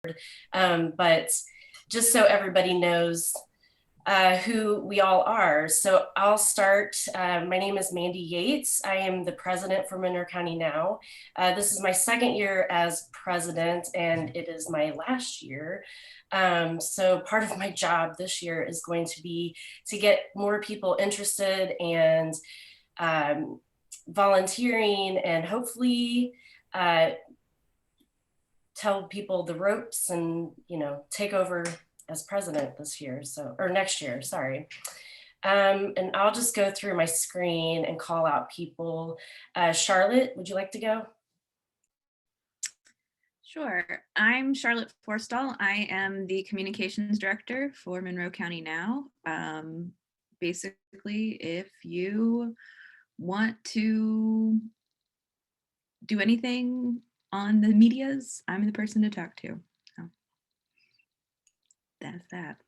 But just so everybody knows who we all are. So I'll start. My name is Mandy Yates. I am the president for Monroe County now. This is my second year as president, and it is my last year. So part of my job this year is going to be to get more people interested and volunteering, and hopefully tell people the ropes and, take over as president this year, or next year, sorry. And I'll just go through my screen and call out people. Charlotte, would you like to go? Sure. I'm Charlotte Forstall. I am the communications director for Monroe County now. Basically, if you want to do anything on the medias, I'm the person to talk to. So that's that.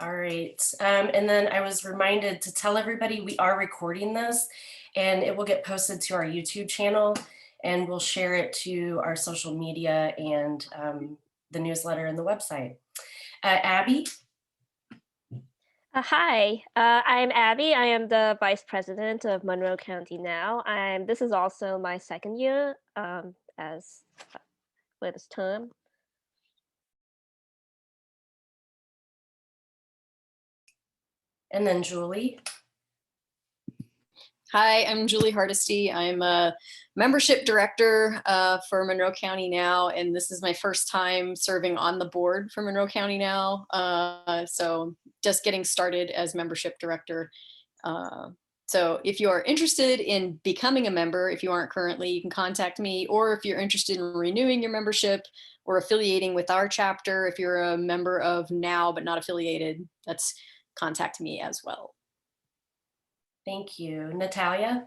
All right. And then I was reminded to tell everybody we are recording this, and it will get posted to our YouTube channel, and we'll share it to our social media and the newsletter and the website. Abby? Hi, I'm Abby. I am the vice president of Monroe County now. This is also my second year as for this term. And then Julie. Hi, I'm Julie Hardesty. I'm a membership director for Monroe County now, and this is my first time serving on the board for Monroe County now. So just getting started as membership director. So if you are interested in becoming a member, if you aren't currently, you can contact me, or if you're interested in renewing your membership or affiliating with our chapter, if you're a member of now but not affiliated, that's contact me as well. Thank you. Natalia?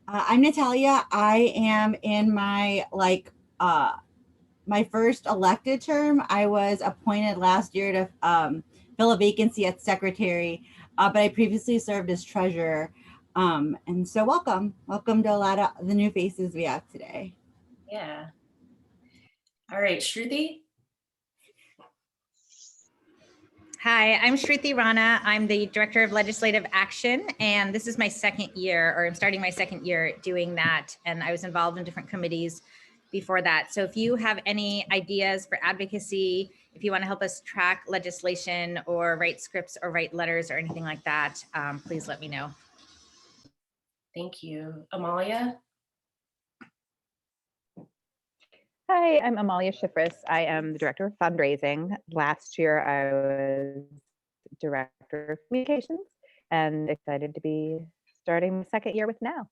I'm Natalia. I am in my my first elected term. I was appointed last year to fill a vacancy as secretary, but I previously served as treasurer. And so welcome to a lot of the new faces we have today. Yeah. All right, Shruti? Hi, I'm Shruti Rana. I'm the Director of Legislative Action, and this is my second year, or I'm starting my second year doing that, and I was involved in different committees before that. So if you have any ideas for advocacy, if you want to help us track legislation or write scripts or write letters or anything like that, please let me know. Thank you. Amalia? Hi, I'm Amalia Schifris. I am the Director of Fundraising. Last year, I was Director of Communications, and excited to be starting my second year with now.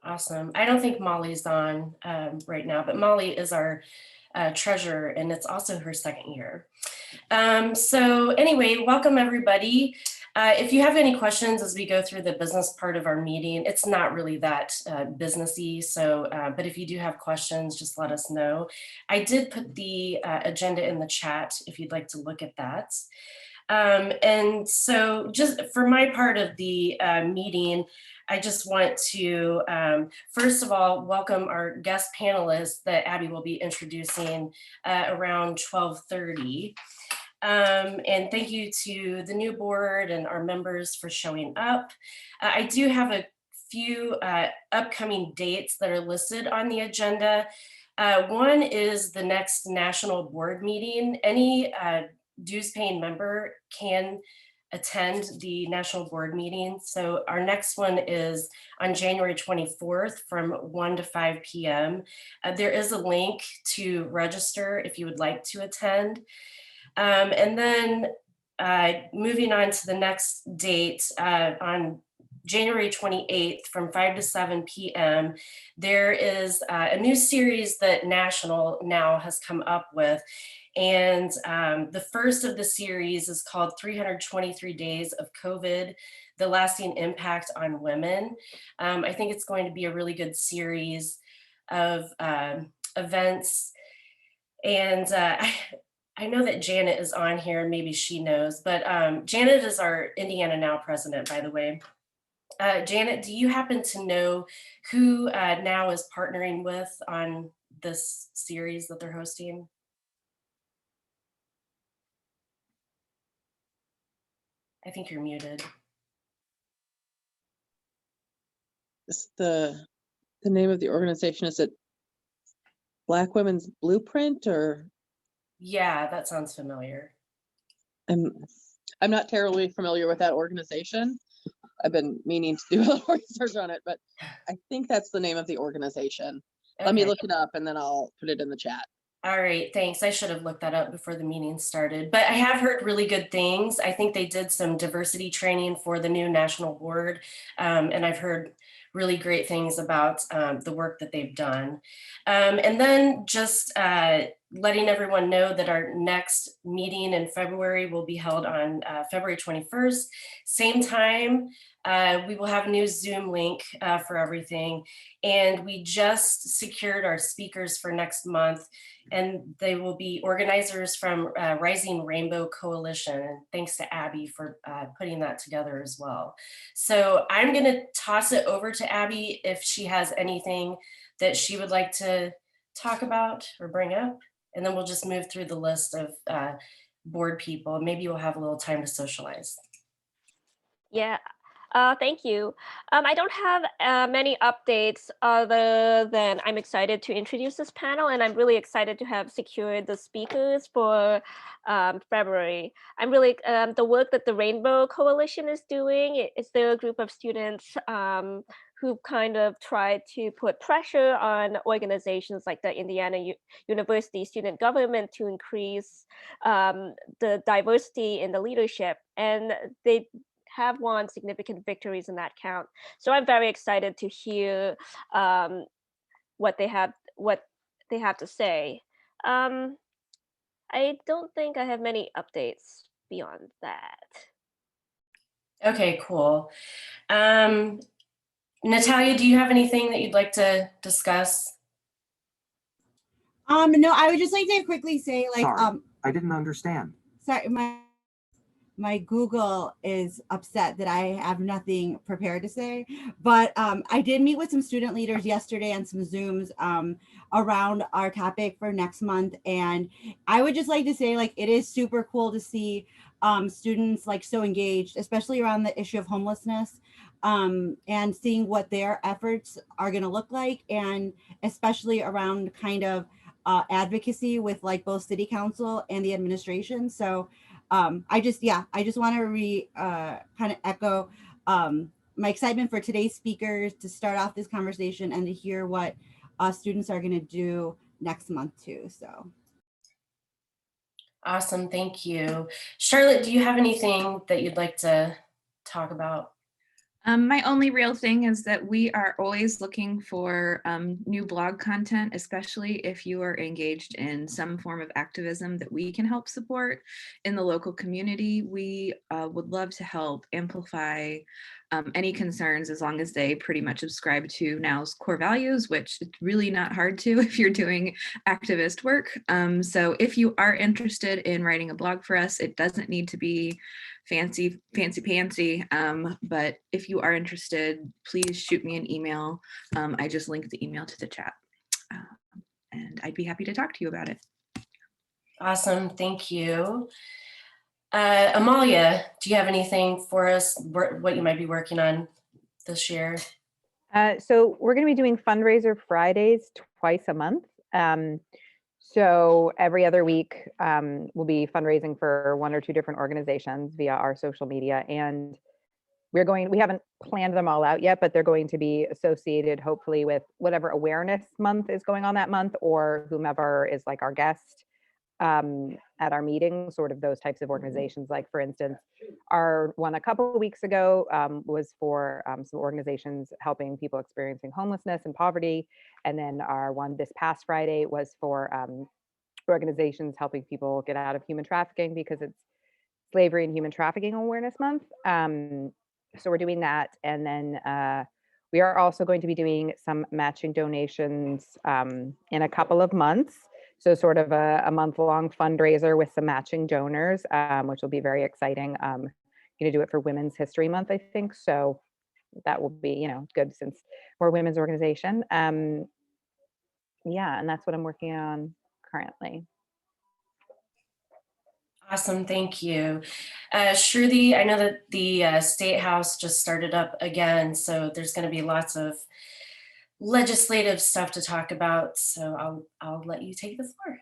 Awesome. I don't think Molly's on right now, but Molly is our treasurer, and it's also her second year. So anyway, welcome everybody. If you have any questions as we go through the business part of our meeting, it's not really that businessy. So, but if you do have questions, just let us know. I did put the agenda in the chat if you'd like to look at that. And so just for my part of the meeting, I just want to, first of all, welcome our guest panelists that Abby will be introducing around 12:30. And thank you to the new board and our members for showing up. I do have a few upcoming dates that are listed on the agenda. One is the next national board meeting. Any dues paying member can attend the national board meeting. So our next one is on January 24th from 1 to 5 p.m. There is a link to register if you would like to attend. And then moving on to the next date on January 28th from 5 to 7 p.m., there is a new series that National now has come up with. And the first of the series is called 323 Days of COVID, the Lasting Impact on Women. I think it's going to be a really good series of events. And I know that Janet is on here, maybe she knows, but Janet is our Indiana Now president, by the way. Janet, do you happen to know who now is partnering with on this series that they're hosting? I think you're muted. Is the name of the organization, is it Black Women's Blueprint, or? Yeah, that sounds familiar. I'm not terribly familiar with that organization. I've been meaning to do a little research on it, but I think that's the name of the organization. Let me Okay. look it up and then I'll put it in the chat. All right, thanks. I should have looked that up before the meeting started, but I have heard really good things. I think they did some diversity training for the new national board, and I've heard really great things about the work that they've done. And then just letting everyone know that our next meeting in February will be held on February 21st, same time. We will have a new Zoom link for everything. And we just secured our speakers for next month, and they will be organizers from Rising Rainbow Coalition. And thanks to Abby for putting that together as well. So I'm gonna toss it over to Abby if she has anything that she would like to talk about or bring up. And then we'll just move through the list of board people. Maybe we'll have a little time to socialize. Yeah, thank you. I don't have many updates other than I'm excited to introduce this panel, and I'm really excited to have secured the speakers for February. I'm really, the work that the Rainbow Coalition is doing, is there a group of students who kind of try to put pressure on organizations like the Indiana University Student Government to increase the diversity in the leadership. And they have won significant victories in that count. So I'm very excited to hear what they have to say. I don't think I have many updates beyond that. Okay, cool. Natalia, do you have anything that you'd like to discuss? No, I would just like to quickly say, like, Sorry, I didn't understand. sorry, my Google is upset that I have nothing prepared to say, but I did meet with some student leaders yesterday on some Zooms around our topic for next month. And I would just like to say, like, it is super cool to see students like so engaged, especially around the issue of homelessness, and seeing what their efforts are going to look like, and especially around kind of advocacy with like both city council and the administration. So I just want to kind of echo my excitement for today's speakers to start off this conversation and to hear what students are going to do next month too. So Awesome, thank you. Charlotte, do you have anything that you'd like to talk about? My only real thing is that we are always looking for new blog content, especially if you are engaged in some form of activism that we can help support in the local community. We would love to help amplify any concerns as long as they pretty much subscribe to NOW's core values, which it's really not hard to if you're doing activist work. So if you are interested in writing a blog for us, it doesn't need to be fancy, but if you are interested, please shoot me an email. I just linked the email to the chat, and I'd be happy to talk to you about it. Awesome, thank you. Amalia, do you have anything for us, what you might be working on this year? So we're going to be doing fundraiser Fridays twice a month. So every other week, we'll be fundraising for one or two different organizations via our social media. And we haven't planned them all out yet, but they're going to be associated hopefully with whatever awareness month is going on that month, or whomever is like our guest at our meetings, sort of those types of organizations. Like for instance, our one a couple of weeks ago was for some organizations helping people experiencing homelessness and poverty. And then our one this past Friday was for organizations helping people get out of human trafficking, because it's Slavery and Human Trafficking Awareness Month. So we're doing that. And then we are also going to be doing some matching donations in a couple of months. So sort of a month-long fundraiser with some matching donors, which will be very exciting. Going to do it for Women's History Month, I think. So that will be, you know, good since we're a women's organization. Yeah, and that's what I'm working on currently. Awesome, thank you. Shruti, I know that the State House just started up again, so there's going to be lots of legislative stuff to talk about. So I'll let you take the floor.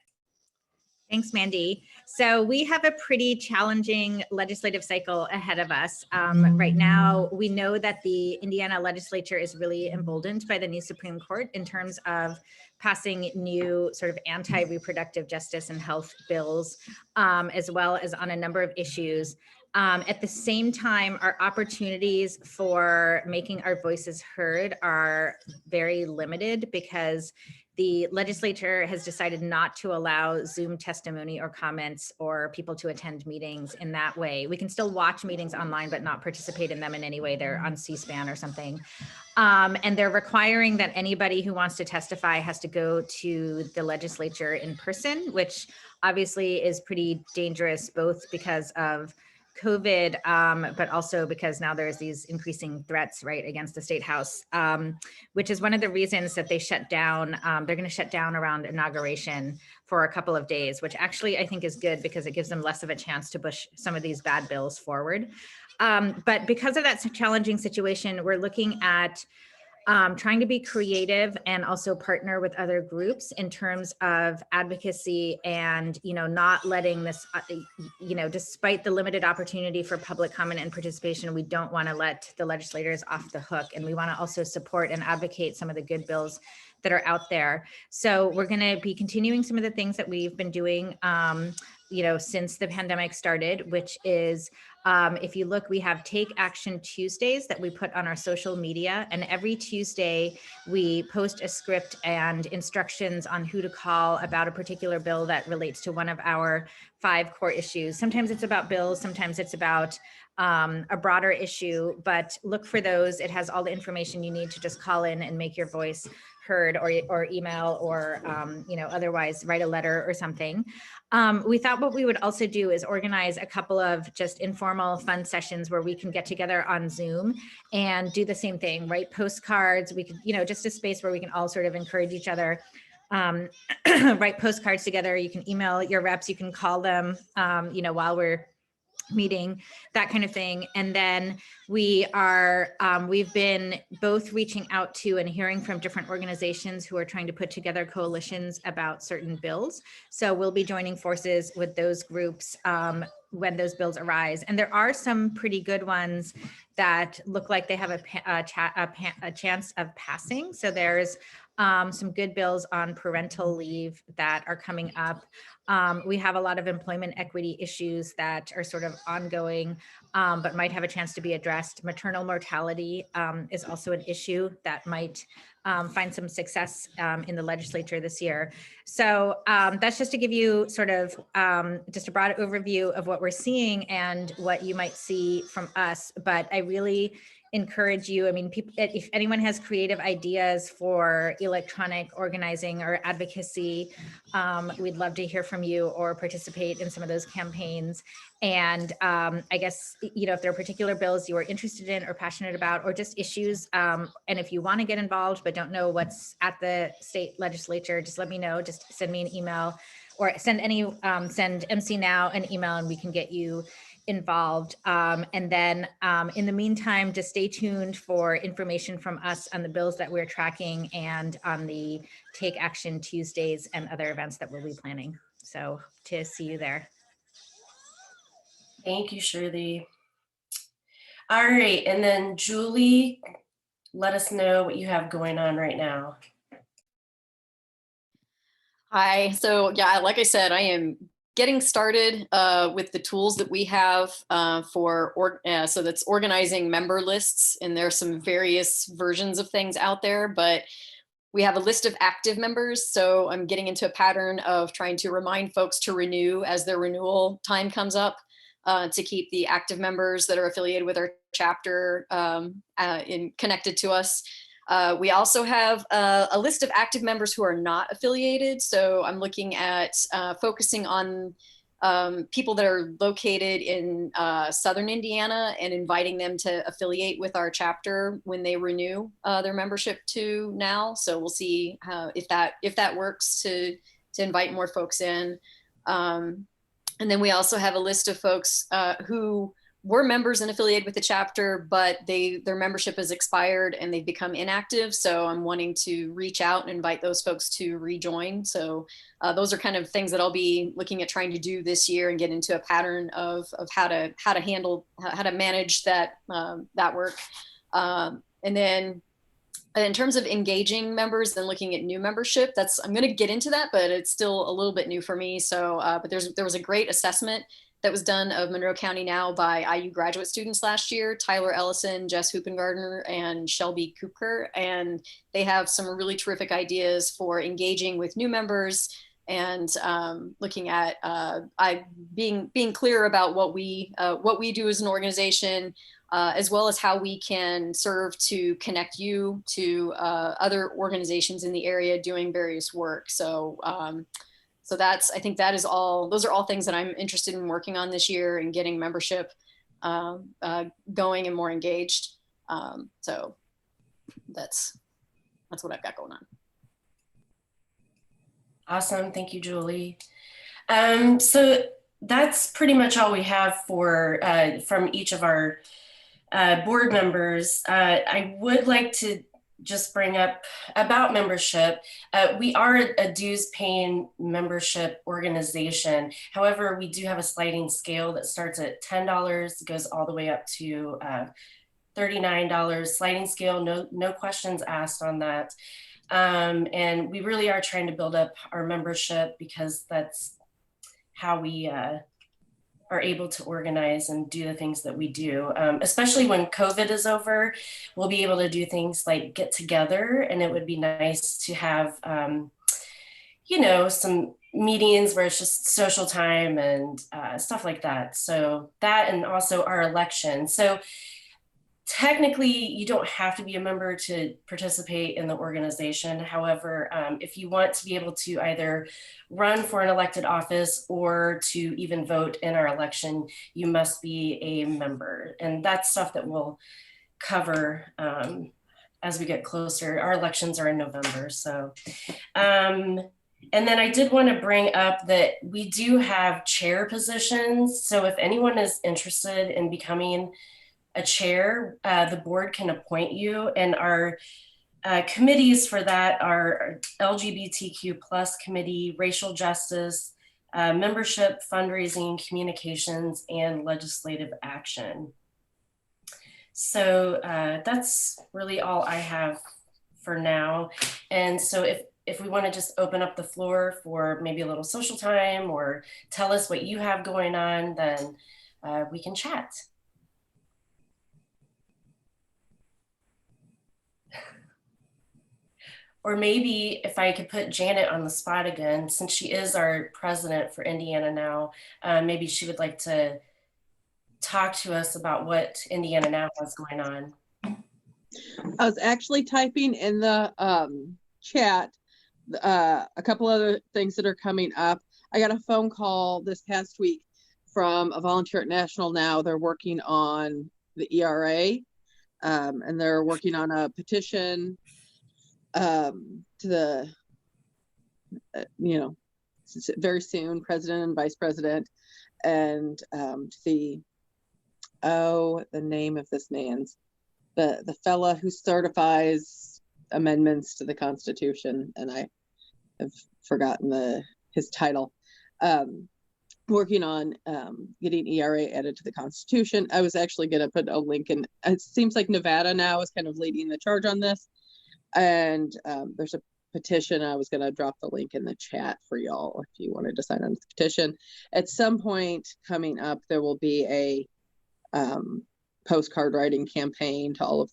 Thanks, Mandy. So we have a pretty challenging legislative cycle ahead of us. Right now, we know that the Indiana legislature is really emboldened by the new Supreme Court in terms of passing new sort of anti-reproductive justice and health bills, as well as on a number of issues. At the same time, our opportunities for making our voices heard are very limited because the legislature has decided not to allow Zoom testimony or comments or people to attend meetings in that way. We can still watch meetings online, but not participate in them in any way. They're on C-SPAN or something. And they're requiring that anybody who wants to testify has to go to the legislature in person, which obviously is pretty dangerous, both because of COVID, but also because now there's these increasing threats, right, against the State House, which is one of the reasons that they shut down. They're going to shut down around inauguration for a couple of days, which actually I think is good because it gives them less of a chance to push some of these bad bills forward. But because of that challenging situation, we're looking at trying to be creative and also partner with other groups in terms of advocacy and, you know, not letting this, you know, despite the limited opportunity for public comment and participation, we don't want to let the legislators off the hook. And we want to also support and advocate some of the good bills that are out there. So we're going to be continuing some of the things that we've been doing, you know, since the pandemic started, which is, if you look, we have Take Action Tuesdays that we put on our social media, and every Tuesday we post a script and instructions on who to call about a particular bill that relates to one of our 5 core issues. Sometimes it's about bills, sometimes it's about a broader issue, but look for those. It has all the information you need to just call in and make your voice heard, or email, or you know, otherwise write a letter or something. We thought what we would also do is organize a couple of just informal fun sessions where we can get together on Zoom and do the same thing, write postcards. We could, you know, just a space where we can all sort of encourage each other, write postcards together. You can email your reps, you can call them, you know, while we're meeting, that kind of thing. And then we are, we've been both reaching out to and hearing from different organizations who are trying to put together coalitions about certain bills. So we'll be joining forces with those groups when those bills arise. And there are some pretty good ones that look like they have a chance of passing. So there's some good bills on parental leave that are coming up. We have a lot of employment equity issues that are sort of ongoing, but might have a chance to be addressed. Maternal mortality is also an issue that might find some success in the legislature this year. So that's just to give you sort of just a broad overview of what we're seeing and what you might see from us. But I really encourage you, I mean, people, if anyone has creative ideas for electronic organizing or advocacy, we'd love to hear from you or participate in some of those campaigns. And I guess, you know, if there are particular bills you are interested in or passionate about, or just issues, and if you want to get involved but don't know what's at the state legislature, just let me know. Just send me an email or send MC Now an email and we can get you involved. And then in the meantime, just stay tuned for information from us on the bills that we're tracking and on the Take Action Tuesdays and other events that we'll be planning. So to see you there. Thank you, Shruti. All right, and then Julie, let us know what you have going on right now. Hi, so yeah, like I said, I am getting started with the tools that we have so that's organizing member lists, and there's some various versions of things out there, but we have a list of active members. So I'm getting into a pattern of trying to remind folks to renew as their renewal time comes up, to keep the active members that are affiliated with our chapter connected to us. We also have a list of active members who are not affiliated. So I'm looking at focusing on people that are located in Southern Indiana and inviting them to affiliate with our chapter when they renew their membership to now. So we'll see if that works to invite more folks in. And then we also have a list of folks who were members and affiliated with the chapter, but their membership has expired and they've become inactive. So I'm wanting to reach out and invite those folks to rejoin. So those are kind of things that I'll be looking at trying to do this year and get into a pattern of how to manage that work. And then in terms of engaging members and looking at new membership, I'm going to get into that, but it's still a little bit new for me. So, but there was a great assessment that was done of Monroe County Now by IU graduate students last year, Tyler Ellison, Jess Hoopengardner, and Shelby Koopker. And they have some really terrific ideas for engaging with new members and looking at being clear about what we do as an organization, as well as how we can serve to connect you to other organizations in the area doing various work. So I think those are all things that I'm interested in working on this year and getting membership going and more engaged. So that's what I've got going on. Awesome. Thank you, Julie. So that's pretty much all we have for from each of our board members. I would like to just bring up about membership. We are a dues paying membership organization. However, we do have a sliding scale that starts at $10, goes all the way up to $39 sliding scale, no questions asked on that. And we really are trying to build up our membership because that's how we are able to organize and do the things that we do. Especially when COVID is over, we'll be able to do things like get together, and it would be nice to have, some meetings where it's just social time and stuff like that. So that, and also our election. So technically, you don't have to be a member to participate in the organization. However, if you want to be able to either run for an elected office or to even vote in our election, you must be a member. And that's stuff that we'll cover as we get closer. Our elections are in November. So, and then I did want to bring up that we do have chair positions. So if anyone is interested in becoming a chair, the board can appoint you, and our committees for that are LGBTQ+ committee, racial justice, membership, fundraising, communications, and legislative action. So that's really all I have for now. And so if we want to just open up the floor for maybe a little social time or tell us what you have going on, then we can chat. Or maybe if I could put Janet on the spot again, since she is our president for Indiana Now, maybe she would like to talk to us about what Indiana Now has going on. I was actually typing in the chat a couple other things that are coming up. I got a phone call this past week from a volunteer at National Now. They're working on the ERA, and they're working on a petition to the, very soon, president and vice president, and the name of this man's, the fella who certifies amendments to the Constitution, and I have forgotten his title, working on getting ERA added to the Constitution. I was actually going to put a link in. It seems like Nevada now is kind of leading the charge on this. And there's a petition. I was going to drop the link in the chat for y'all if you wanted to sign on to the petition. At some point coming up, there will be a postcard writing campaign to all of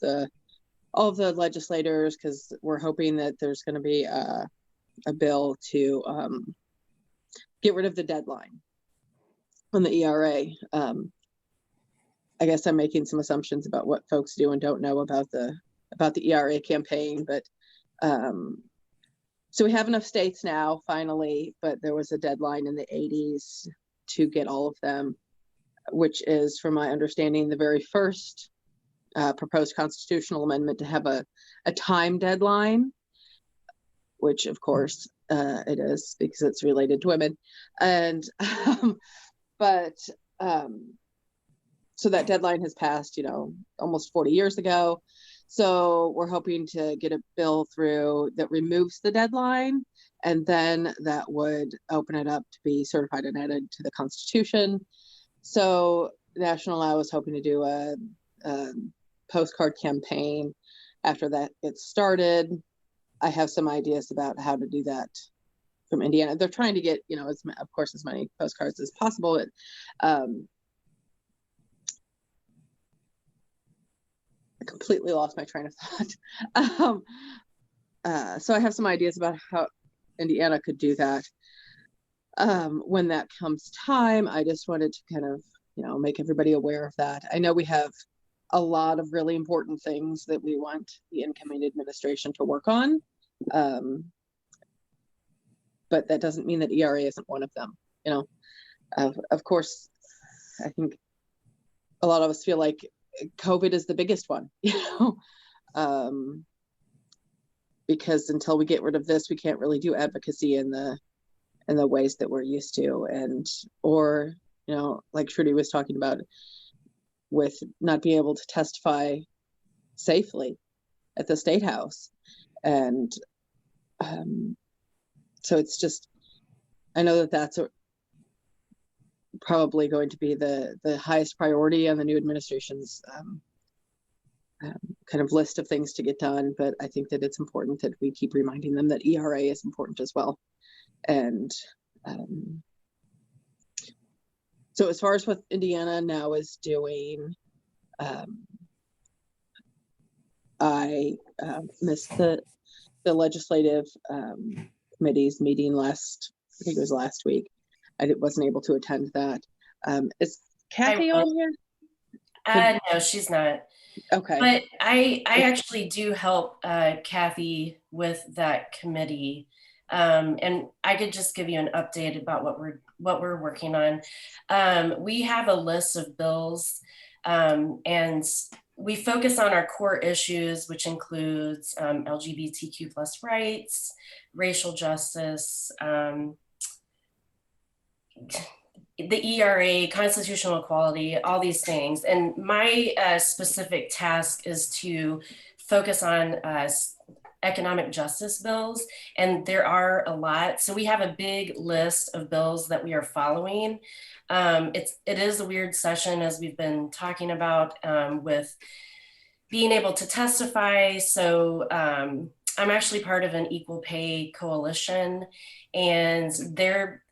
the legislators, because we're hoping that there's going to be a bill to get rid of the deadline on the ERA. I guess I'm making some assumptions about what folks do and don't know about the ERA campaign, but so we have enough states now finally, but there was a deadline in the 80s to get all of them, which is, from my understanding, the very first proposed constitutional amendment to have a time deadline, which of course it is because it's related to women. And so that deadline has passed, almost 40 years ago. So we're hoping to get a bill through that removes the deadline, and then that would open it up to be certified and added to the Constitution. So National Now is hoping to do a postcard campaign after that gets started. I have some ideas about how to do that from Indiana. They're trying to get, of course, as many postcards as possible. I completely lost my train of thought. So I have some ideas about how Indiana could do that. When that comes time, I just wanted to kind of, make everybody aware of that. I know we have a lot of really important things that we want the incoming administration to work on. But that doesn't mean that ERA isn't one of them. Of course, I think a lot of us feel like COVID is the biggest one, because until we get rid of this, we can't really do advocacy in the ways that we're used to, or like Trudy was talking about, with not being able to testify safely at the State House. And so it's just, I know that that's probably going to be the highest priority on the new administration's kind of list of things to get done. But I think that it's important that we keep reminding them that ERA is important as well. And so as far as what Indiana Now is doing, I missed the legislative committee's meeting I think it was last week. I wasn't able to attend that. Is Kathy on here? No, she's not. Okay. But I actually do help Kathy with that committee. And I could just give you an update about what we're working on. We have a list of bills, and we focus on our core issues, which includes LGBTQ+ rights, racial justice, the ERA, constitutional equality, all these things. And my specific task is to focus on economic justice bills, and there are a lot. So we have a big list of bills that we are following. It is a weird session, as we've been talking about, with being able to testify. So I'm actually part of an equal pay coalition, and their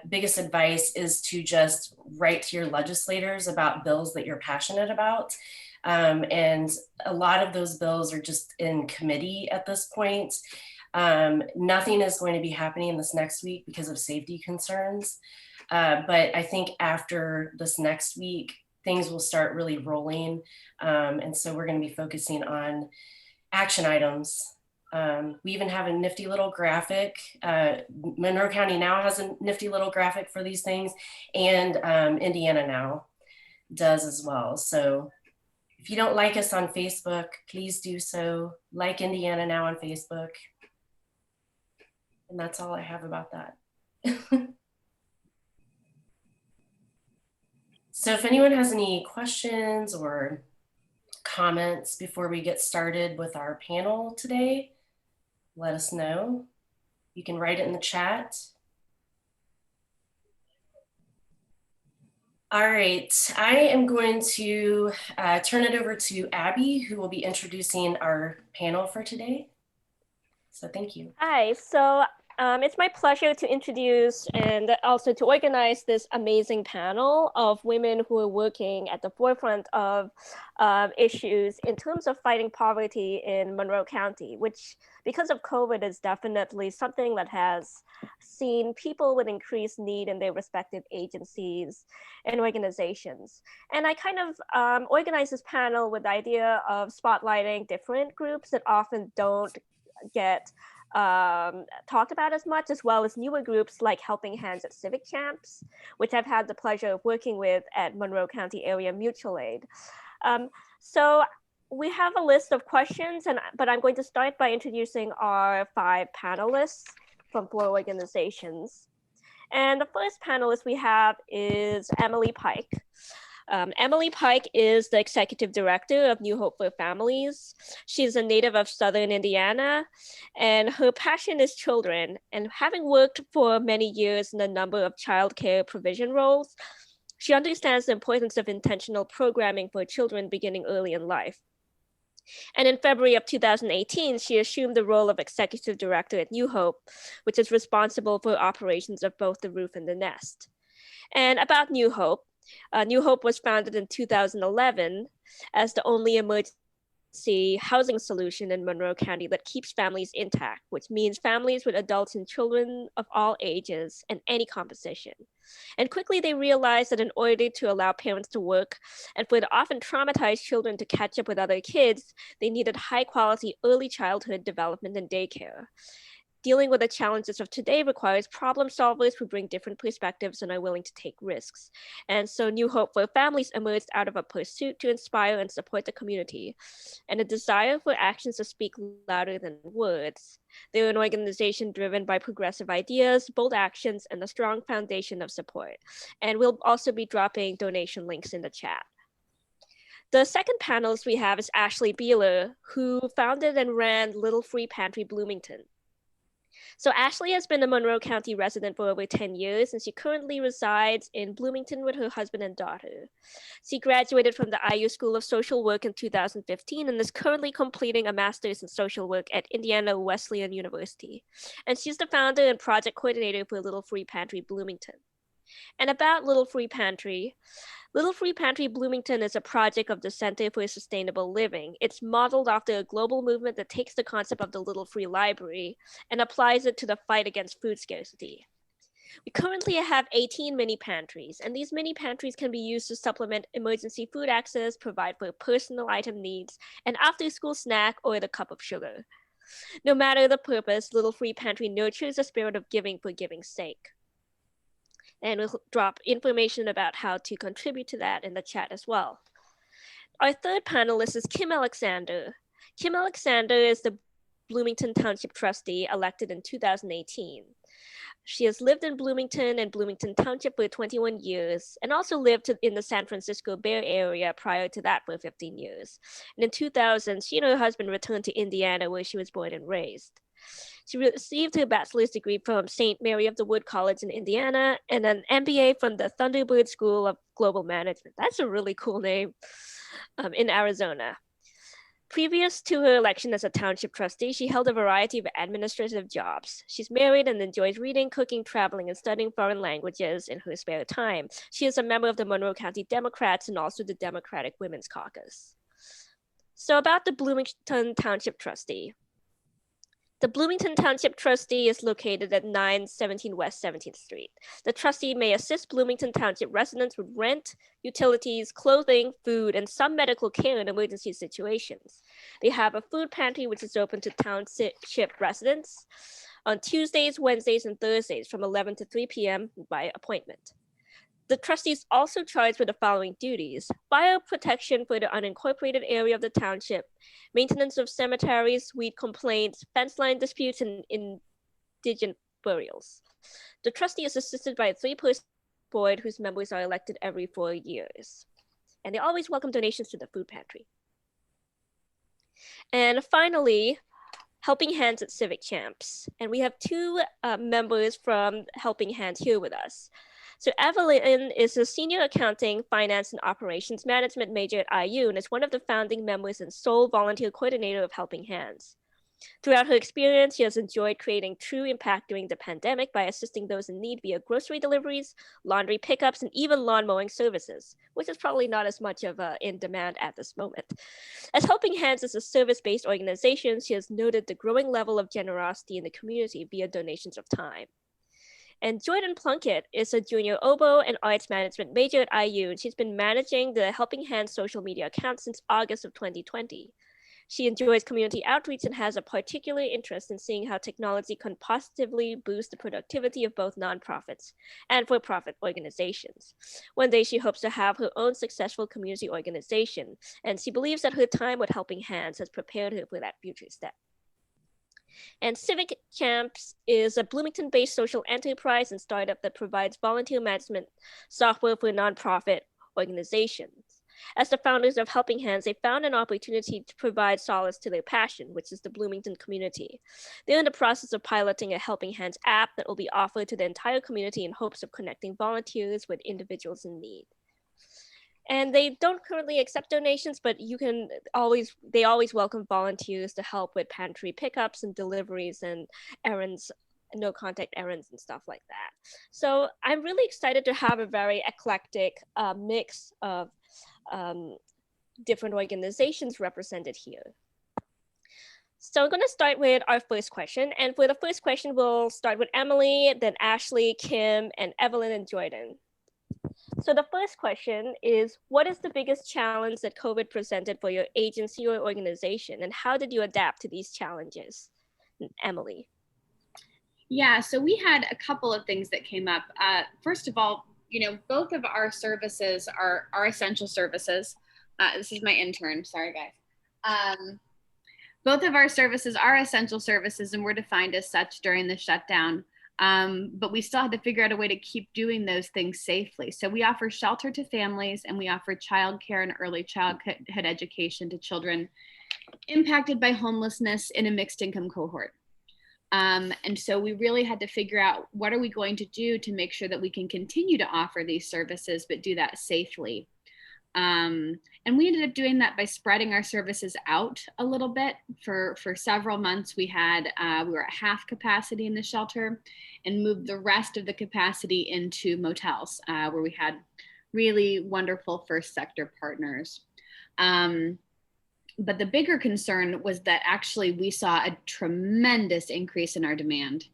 biggest advice is to just write to your legislators about bills that you're passionate about. And a lot of those bills are just in committee at this point. Nothing is going to be happening this next week because of safety concerns. But I think after this next week, things will start really rolling. And so we're going to be focusing on action items. We even have a nifty little graphic. Monroe County Now has a nifty little graphic for these things, and Indiana Now does as well. So if you don't like us on Facebook, please do so. Like Indiana Now on Facebook. And that's all I have about that. So if anyone has any questions or comments before we get started with our panel today, let us know. You can write it in the chat. All right, I am going to turn it over to Abby, who will be introducing our panel for today. So thank you. Hi, so it's my pleasure to introduce and also to organize this amazing panel of women who are working at the forefront of issues in terms of fighting poverty in Monroe County, which because of COVID is definitely something that has seen people with increased need in their respective agencies and organizations. And I kind of organized this panel with the idea of spotlighting different groups that often don't get talked about as much, as well as newer groups like Helping Hands at Civic Champs, which I've had the pleasure of working with at Monroe County Area Mutual Aid. So we have a list of questions, but I'm going to start by introducing our 5 panelists from 4 organizations. And the first panelist we have is Emily Pike. Emily Pike is the executive director of New Hope for Families. She's a native of Southern Indiana, and her passion is children. And having worked for many years in a number of childcare provision roles, she understands the importance of intentional programming for children beginning early in life. And in February of 2018, she assumed the role of executive director at New Hope, which is responsible for operations of both the Roof and the Nest. And about New Hope was founded in 2011 as the only emergency housing solution in Monroe County that keeps families intact, which means families with adults and children of all ages and any composition. And quickly they realized that in order to allow parents to work and for the often traumatized children to catch up with other kids, they needed high quality early childhood development and daycare. Dealing with the challenges of today requires problem solvers who bring different perspectives and are willing to take risks. And so New Hope for Families emerged out of a pursuit to inspire and support the community and a desire for actions to speak louder than words. They're an organization driven by progressive ideas, bold actions, and a strong foundation of support. And we'll also be dropping donation links in the chat. The second panelist we have is Ashley Beeler, who founded and ran Little Free Pantry Bloomington. So Ashley has been a Monroe County resident for over 10 years, and she currently resides in Bloomington with her husband and daughter. She graduated from the IU School of Social Work in 2015 and is currently completing a master's in social work at Indiana Wesleyan University. And she's the founder and project coordinator for Little Free Pantry Bloomington. And about Little Free Pantry Bloomington is a project of the Center for Sustainable Living. It's modeled after a global movement that takes the concept of the Little Free Library and applies it to the fight against food scarcity. We currently have 18 mini pantries, and these mini pantries can be used to supplement emergency food access, provide for personal item needs, an after-school snack, or the cup of sugar. No matter the purpose, Little Free Pantry nurtures a spirit of giving for giving's sake. And we'll drop information about how to contribute to that in the chat as well. Our third panelist is Kim Alexander. Kim Alexander is the Bloomington Township Trustee elected in 2018. She has lived in Bloomington and Bloomington Township for 21 years and also lived in the San Francisco Bay Area prior to that for 15 years. And in 2000, she and her husband returned to Indiana where she was born and raised. She received her bachelor's degree from St. Mary of the Wood College in Indiana and an MBA from the Thunderbird School of Global Management. That's a really cool name, in Arizona. Previous to her election as a township trustee, she held a variety of administrative jobs. She's married and enjoys reading, cooking, traveling, and studying foreign languages in her spare time. She is a member of the Monroe County Democrats and also the Democratic Women's Caucus. So about the Bloomington Township Trustee. The Bloomington Township Trustee is located at 917 West 17th Street. The trustee may assist Bloomington Township residents with rent, utilities, clothing, food, and some medical care in emergency situations. They have a food pantry which is open to township residents on Tuesdays, Wednesdays, and Thursdays from 11 to 3 p.m. by appointment. The trustee is also charged with the following duties: fire protection for the unincorporated area of the township, maintenance of cemeteries, weed complaints, fence line disputes, and indigent burials. The trustee is assisted by a 3-person board whose members are elected every 4 years. And they always welcome donations to the food pantry. And finally, Helping Hands at Civic Champs. And we have 2 members from Helping Hands here with us. So Eveline is a senior accounting, finance, and operations management major at IU and is one of the founding members and sole volunteer coordinator of Helping Hands. Throughout her experience, she has enjoyed creating true impact during the pandemic by assisting those in need via grocery deliveries, laundry pickups, and even lawn mowing services, which is probably not as much of in demand at this moment. As Helping Hands is a service-based organization, she has noted the growing level of generosity in the community via donations of time. And Jordan Plunkett is a junior oboe and arts management major at IU, and she's been managing the Helping Hands social media account since August of 2020. She enjoys community outreach and has a particular interest in seeing how technology can positively boost the productivity of both nonprofits and for-profit organizations. One day she hopes to have her own successful community organization, and she believes that her time with Helping Hands has prepared her for that future step. And Civic Camps is a Bloomington-based social enterprise and startup that provides volunteer management software for nonprofit organizations. As the founders of Helping Hands, they found an opportunity to provide solace to their passion, which is the Bloomington community. They're in the process of piloting a Helping Hands app that will be offered to the entire community in hopes of connecting volunteers with individuals in need. And they don't currently accept donations, but they always welcome volunteers to help with pantry pickups and deliveries and errands, no contact errands and stuff like that. So I'm really excited to have a very eclectic mix of different organizations represented here. So I'm going to start with our first question. And for the first question, we'll start with Emily, then Ashley, Kim, and Evelyn and Jordan. So the first question is, what is the biggest challenge that COVID presented for your agency or organization, and how did you adapt to these challenges? Emily. Yeah, so we had a couple of things that came up. First of all, both of our services are essential services. This is my intern, sorry guys. Both of our services are essential services and were defined as such during the shutdown. But we still had to figure out a way to keep doing those things safely. So we offer shelter to families, and we offer childcare and early childhood education to children impacted by homelessness in a mixed income cohort. And so we really had to figure out, what are we going to do to make sure that we can continue to offer these services, but do that safely. And we ended up doing that by spreading our services out a little bit. For several months, we were at half capacity in the shelter and moved the rest of the capacity into motels, where we had really wonderful first sector partners. But the bigger concern was that actually we saw a tremendous increase in our demand.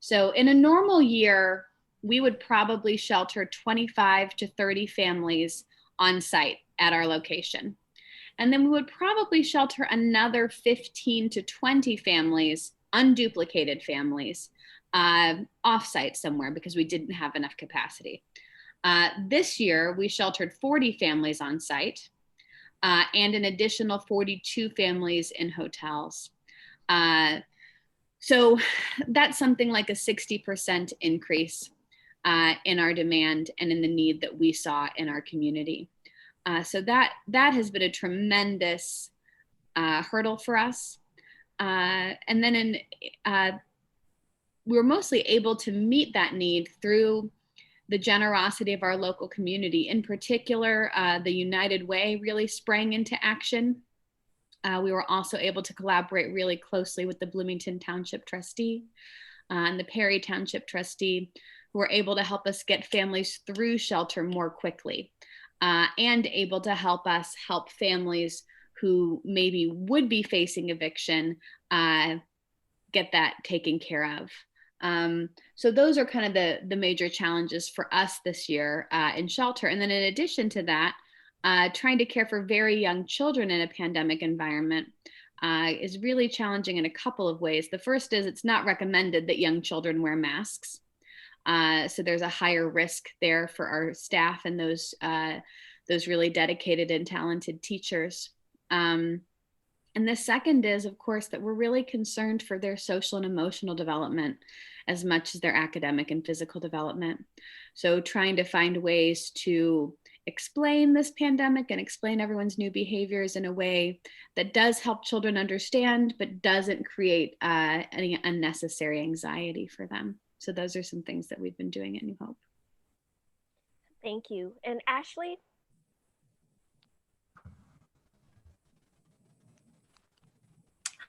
So in a normal year, we would probably shelter 25 to 30 families on site at our location. And then we would probably shelter another 15 to 20 families, unduplicated families, off-site somewhere because we didn't have enough capacity. This year, we sheltered 40 families on site and an additional 42 families in hotels. So that's something like a 60% increase in our demand and in the need that we saw in our community. So that has been a tremendous hurdle for us. And then we were mostly able to meet that need through the generosity of our local community. In particular, the United Way really sprang into action. We were also able to collaborate really closely with the Bloomington Township Trustee and the Perry Township Trustee, who were able to help us get families through shelter more quickly, and able to help us help families who maybe would be facing eviction get that taken care of. So those are kind of the major challenges for us this year in shelter. And then in addition to that, trying to care for very young children in a pandemic environment is really challenging in a couple of ways. The first is it's not recommended that young children wear masks. So there's a higher risk there for our staff and those really dedicated and talented teachers. And the second is, of course, that we're really concerned for their social and emotional development as much as their academic and physical development. So trying to find ways to explain this pandemic and explain everyone's new behaviors in a way that does help children understand, but doesn't create any unnecessary anxiety for them. So those are some things that we've been doing at New Hope. Thank you. And Ashley?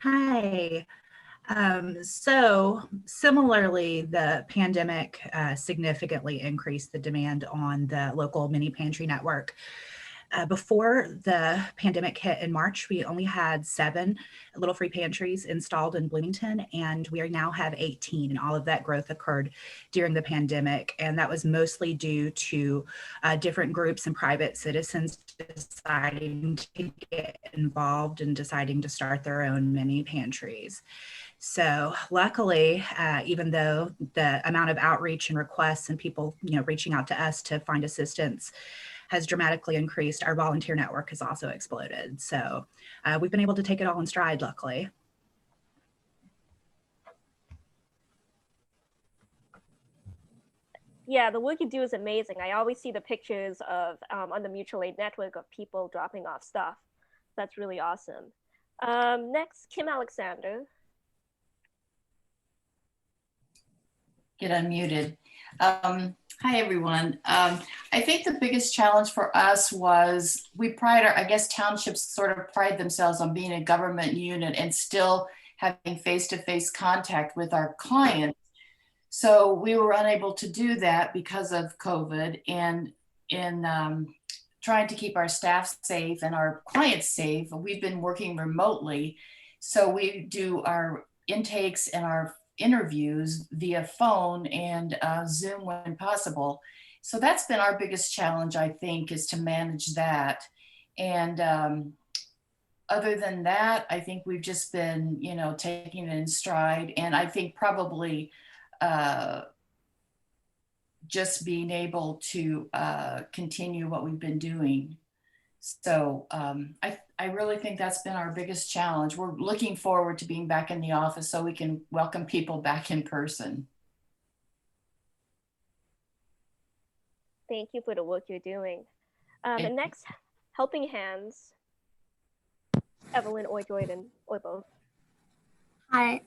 Hi. So similarly, the pandemic significantly increased the demand on the local mini pantry network. Before the pandemic hit in March, we only had 7 little free pantries installed in Bloomington, and we now have 18. And all of that growth occurred during the pandemic. And that was mostly due to different groups and private citizens deciding to get involved and deciding to start their own mini pantries. So luckily, even though the amount of outreach and requests and people, reaching out to us to find assistance has dramatically increased, our volunteer network has also exploded. So we've been able to take it all in stride, luckily. Yeah, the work you do is amazing. I always see the pictures of on the mutual aid network of people dropping off stuff. That's really awesome. Next, Kim Alexander. Get unmuted. Hi, everyone. I think the biggest challenge for us was I guess townships sort of pride themselves on being a government unit and still having face-to-face contact with our clients. So we were unable to do that because of COVID, and in trying to keep our staff safe and our clients safe, we've been working remotely. So we do our intakes and our interviews via phone and Zoom when possible. So that's been our biggest challenge, I think, is to manage that. And other than that, I think we've just been, taking it in stride. And I think probably just being able to continue what we've been doing. So I really think that's been our biggest challenge. We're looking forward to being back in the office so we can welcome people back in person. Thank you for the work you're doing. And next, Helping Hands, Eveline or Jordan, or both. Hi.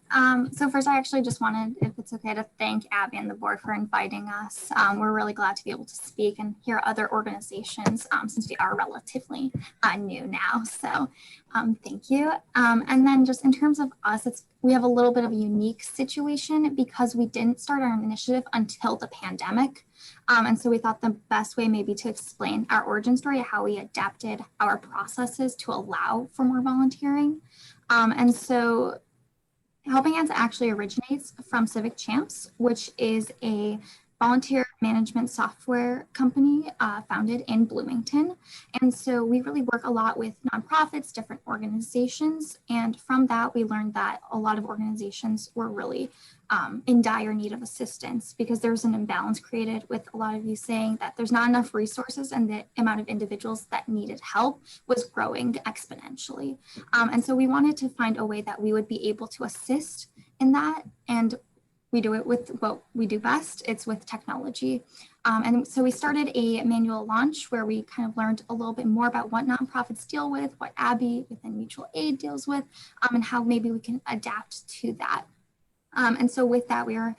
So first, I actually just wanted, if it's okay, to thank Abby and the board for inviting us. We're really glad to be able to speak and hear other organizations since we are relatively new now. So thank you. And then just in terms of us, we have a little bit of a unique situation because we didn't start our initiative until the pandemic. And so we thought the best way maybe to explain our origin story, how we adapted our processes to allow for more volunteering. And so Helping Hands actually originates from Civic Champs, which is a volunteer management software company founded in Bloomington. And so we really work a lot with nonprofits, different organizations. And from that, we learned that a lot of organizations were really in dire need of assistance because there's an imbalance created with a lot of you saying that there's not enough resources and the amount of individuals that needed help was growing exponentially. And so we wanted to find a way that we would be able to assist in that. And we do it with what we do best. It's with technology. And so we started a manual launch where we kind of learned a little bit more about what nonprofits deal with, what Abby within mutual aid deals with, and how maybe we can adapt to that. And so with that, we are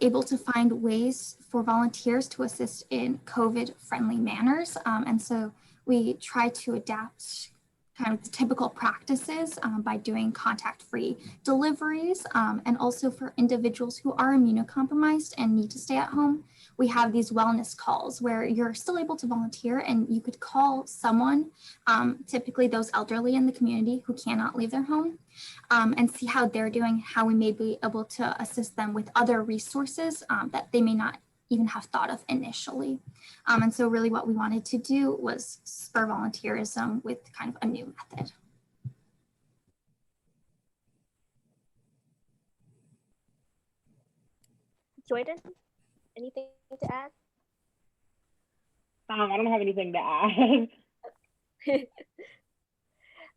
able to find ways for volunteers to assist in COVID-friendly manners. And so we try to adapt kind of the typical practices by doing contact-free deliveries. And also for individuals who are immunocompromised and need to stay at home, we have these wellness calls where you're still able to volunteer and you could call someone, typically those elderly in the community who cannot leave their home, and see how they're doing, how we may be able to assist them with other resources that they may not even have thought of initially. And so really what we wanted to do was spur volunteerism with kind of a new method. Jordan, anything to add? I don't have anything to add.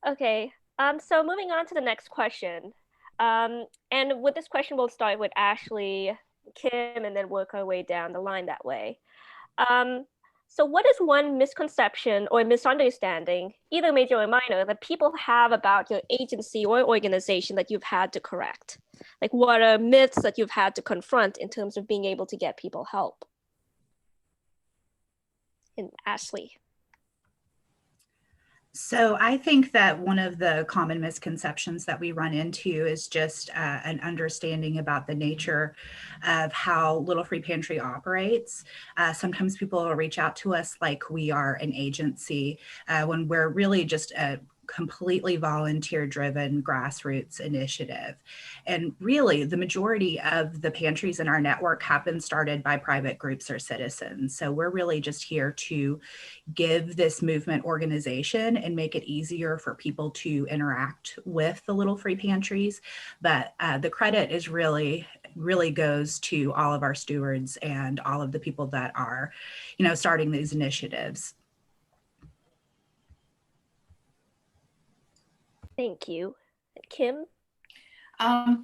Okay, so moving on to the next question. And with this question, we'll start with Ashley, Kim, and then work our way down the line that way. So what is one misconception or misunderstanding, either major or minor, that people have about your agency or organization that you've had to correct? Like what are myths that you've had to confront in terms of being able to get people help? And Ashley. So I think that one of the common misconceptions that we run into is just an understanding about the nature of how Little Free Pantry operates. Sometimes people will reach out to us like we are an agency when we're really just a completely volunteer-driven grassroots initiative. And really, the majority of the pantries in our network have been started by private groups or citizens. So we're really just here to give this movement organization and make it easier for people to interact with the Little Free Pantries. But the credit is really goes to all of our stewards and all of the people that are, starting these initiatives. Thank you. Kim? I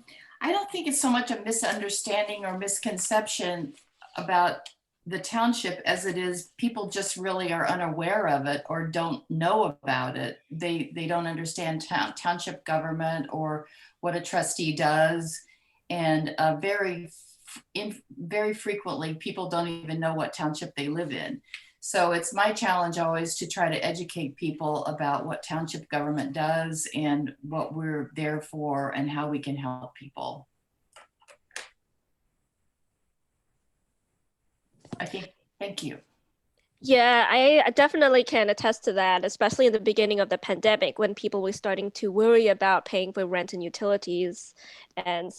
don't think it's so much a misunderstanding or misconception about the township as it is people just really are unaware of it or don't know about it. They don't understand township government or what a trustee does. And very frequently people don't even know what township they live in. So it's my challenge always to try to educate people about what township government does and what we're there for and how we can help people. I think, thank you. Yeah, I definitely can attest to that, especially in the beginning of the pandemic when people were starting to worry about paying for rent and utilities, and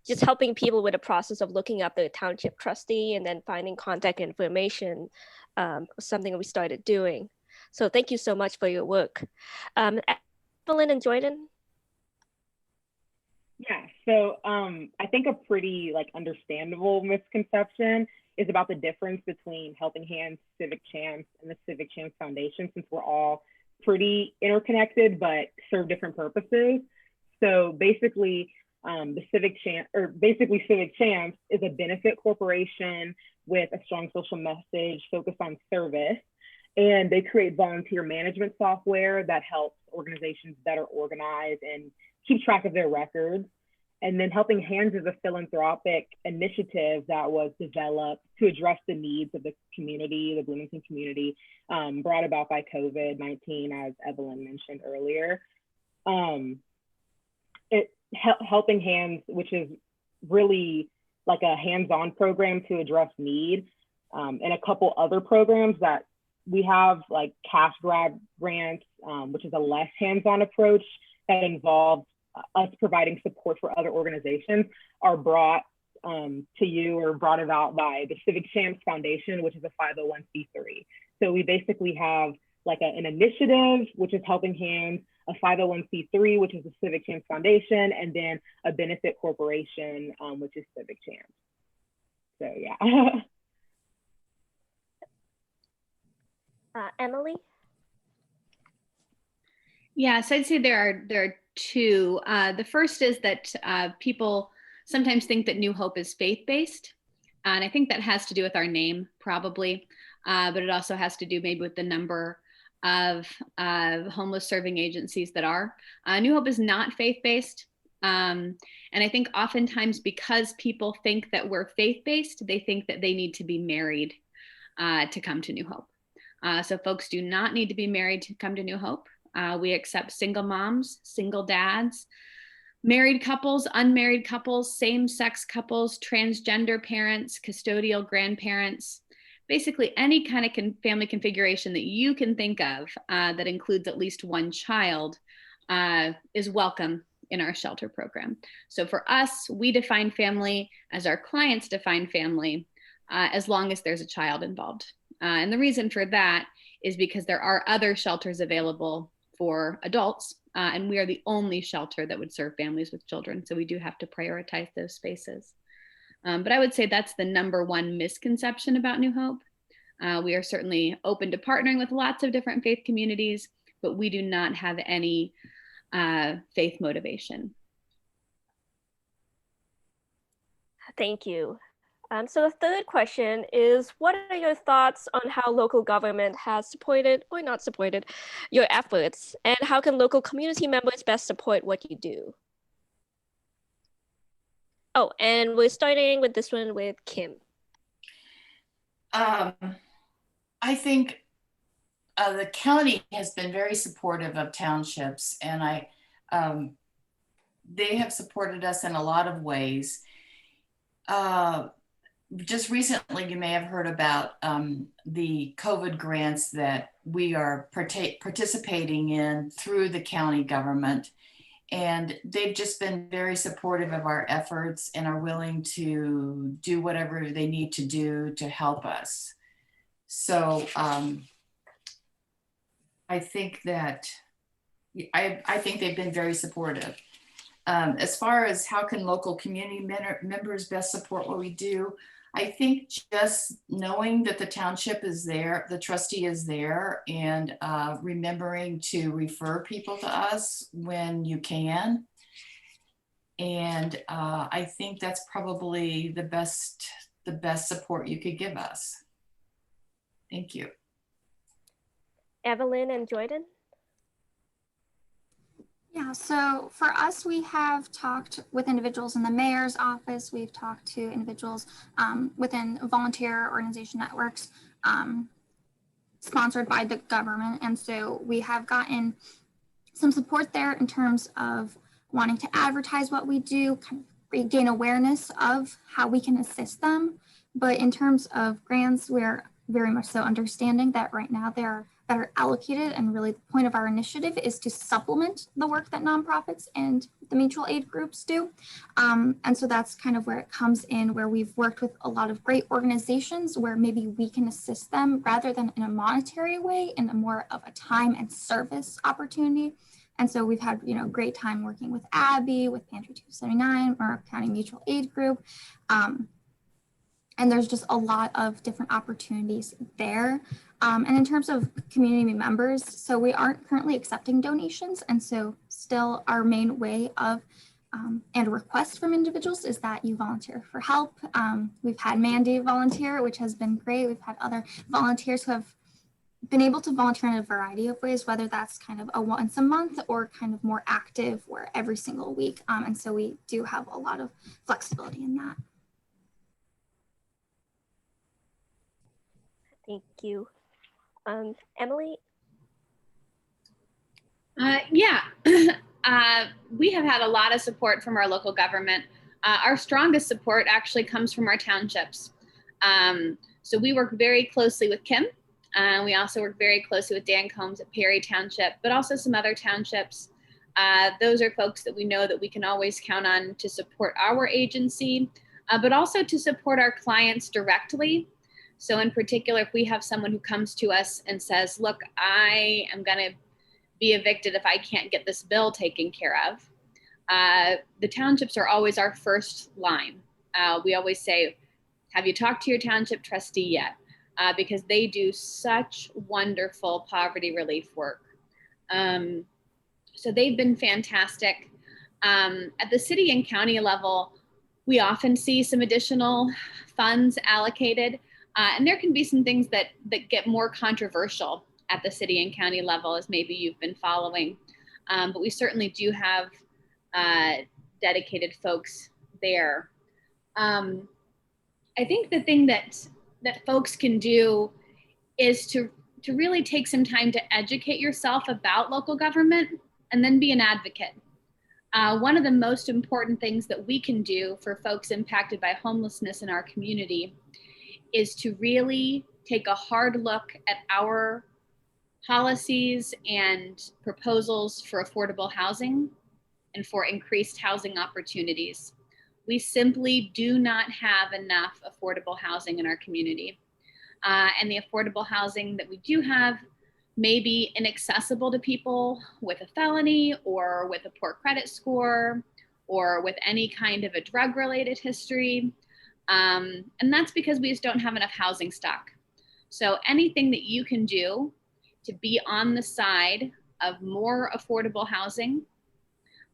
just helping people with the process of looking up the township trustee and then finding contact information was something we started doing. So thank you so much for your work. Eveline and Jordan? Yeah, so I think a pretty understandable misconception is about the difference between Helping Hands, Civic Champs, and the Civic Champs Foundation, since we're all pretty interconnected but serve different purposes. So basically, Civic Champs is a benefit corporation with a strong social message focused on service, and they create volunteer management software that helps organizations better organize and keep track of their records. And then Helping Hands is a philanthropic initiative that was developed to address the needs of the community, the Bloomington community, brought about by COVID-19, as Eveline mentioned earlier. Helping Hands, which is really like a hands-on program to address need, and a couple other programs that we have, like cash grab grants, which is a less hands-on approach that involves us providing support for other organizations, are brought to you or brought about by the Civic Champs Foundation, which is a 501c3. So we basically have like an initiative, which is Helping Hands, a 501c3, which is the Civic Champs Foundation, and then a benefit corporation, which is Civic Champs. So yeah. Emily? Yes, I'd say there are two. The first is that people sometimes think that New Hope is faith-based. And I think that has to do with our name, probably. But it also has to do maybe with the number of homeless serving agencies that are. New Hope is not faith-based. And I think oftentimes because people think that we're faith-based, they think that they need to be married to come to New Hope. So folks do not need to be married to come to New Hope. We accept single moms, single dads, married couples, unmarried couples, same-sex couples, transgender parents, custodial grandparents, basically any kind of family configuration that you can think of that includes at least one child is welcome in our shelter program. So for us, we define family as our clients define family, as long as there's a child involved. And the reason for that is because there are other shelters available for adults, and we are the only shelter that would serve families with children. So we do have to prioritize those spaces. But I would say that's the number one misconception about New Hope. We are certainly open to partnering with lots of different faith communities, but we do not have any faith motivation. Thank you. So the third question is, what are your thoughts on how local government has supported or not supported your efforts, and how can local community members best support what you do? Oh, and we're starting with this one with Kim. I think the county has been very supportive of townships, and they have supported us in a lot of ways. Just recently, you may have heard about the COVID grants that we are participating in through the county government. And they've just been very supportive of our efforts and are willing to do whatever they need to do to help us. So I think that, I think they've been very supportive. As far as how can local community members best support what we do, I think just knowing that the township is there, the trustee is there, and remembering to refer people to us when you can. And I think that's probably the best support you could give us. Thank you. Eveline and Jordan? Yeah, so for us, we have talked with individuals in the mayor's office. We've talked to individuals within volunteer organization networks sponsored by the government. And so we have gotten some support there in terms of wanting to advertise what we do, kind of gain awareness of how we can assist them. But in terms of grants, we're very much so understanding that right now they are better allocated, and really the point of our initiative is to supplement the work that nonprofits and the mutual aid groups do. And so that's kind of where it comes in, where we've worked with a lot of great organizations where maybe we can assist them rather than in a monetary way, in a more of a time and service opportunity. And so we've had, you know, great time working with Abby, with Pantry 279, or County Mutual Aid Group. And there's just a lot of different opportunities there. And in terms of community members, so we aren't currently accepting donations. And so still our main way of and request from individuals is that you volunteer for help. We've had Mandy volunteer, which has been great. We've had other volunteers who have been able to volunteer in a variety of ways, whether that's kind of a once a month or kind of more active where every single week. And so we do have a lot of flexibility in that. Thank you. Emily? Yeah, we have had a lot of support from our local government. Our strongest support actually comes from our townships. So we work very closely with Kim. We also work very closely with Dan Combs at Perry Township, but also some other townships. Those are folks that we know that we can always count on to support our agency, but also to support our clients directly. So in particular, if we have someone who comes to us and says, look, I am gonna be evicted if I can't get this bill taken care of, the townships are always our first line. We always say, have you talked to your township trustee yet? Because they do such wonderful poverty relief work. So they've been fantastic. At the city and county level, we often see some additional funds allocated. And there can be some things that get more controversial at the city and county level, as maybe you've been following. But we certainly do have dedicated folks there. I think the thing that folks can do is to really take some time to educate yourself about local government and then be an advocate. One of the most important things that we can do for folks impacted by homelessness in our community is to really take a hard look at our policies and proposals for affordable housing and for increased housing opportunities. We simply do not have enough affordable housing in our community. And the affordable housing that we do have may be inaccessible to people with a felony or with a poor credit score or with any kind of a drug-related history. And that's because we just don't have enough housing stock. So anything that you can do to be on the side of more affordable housing,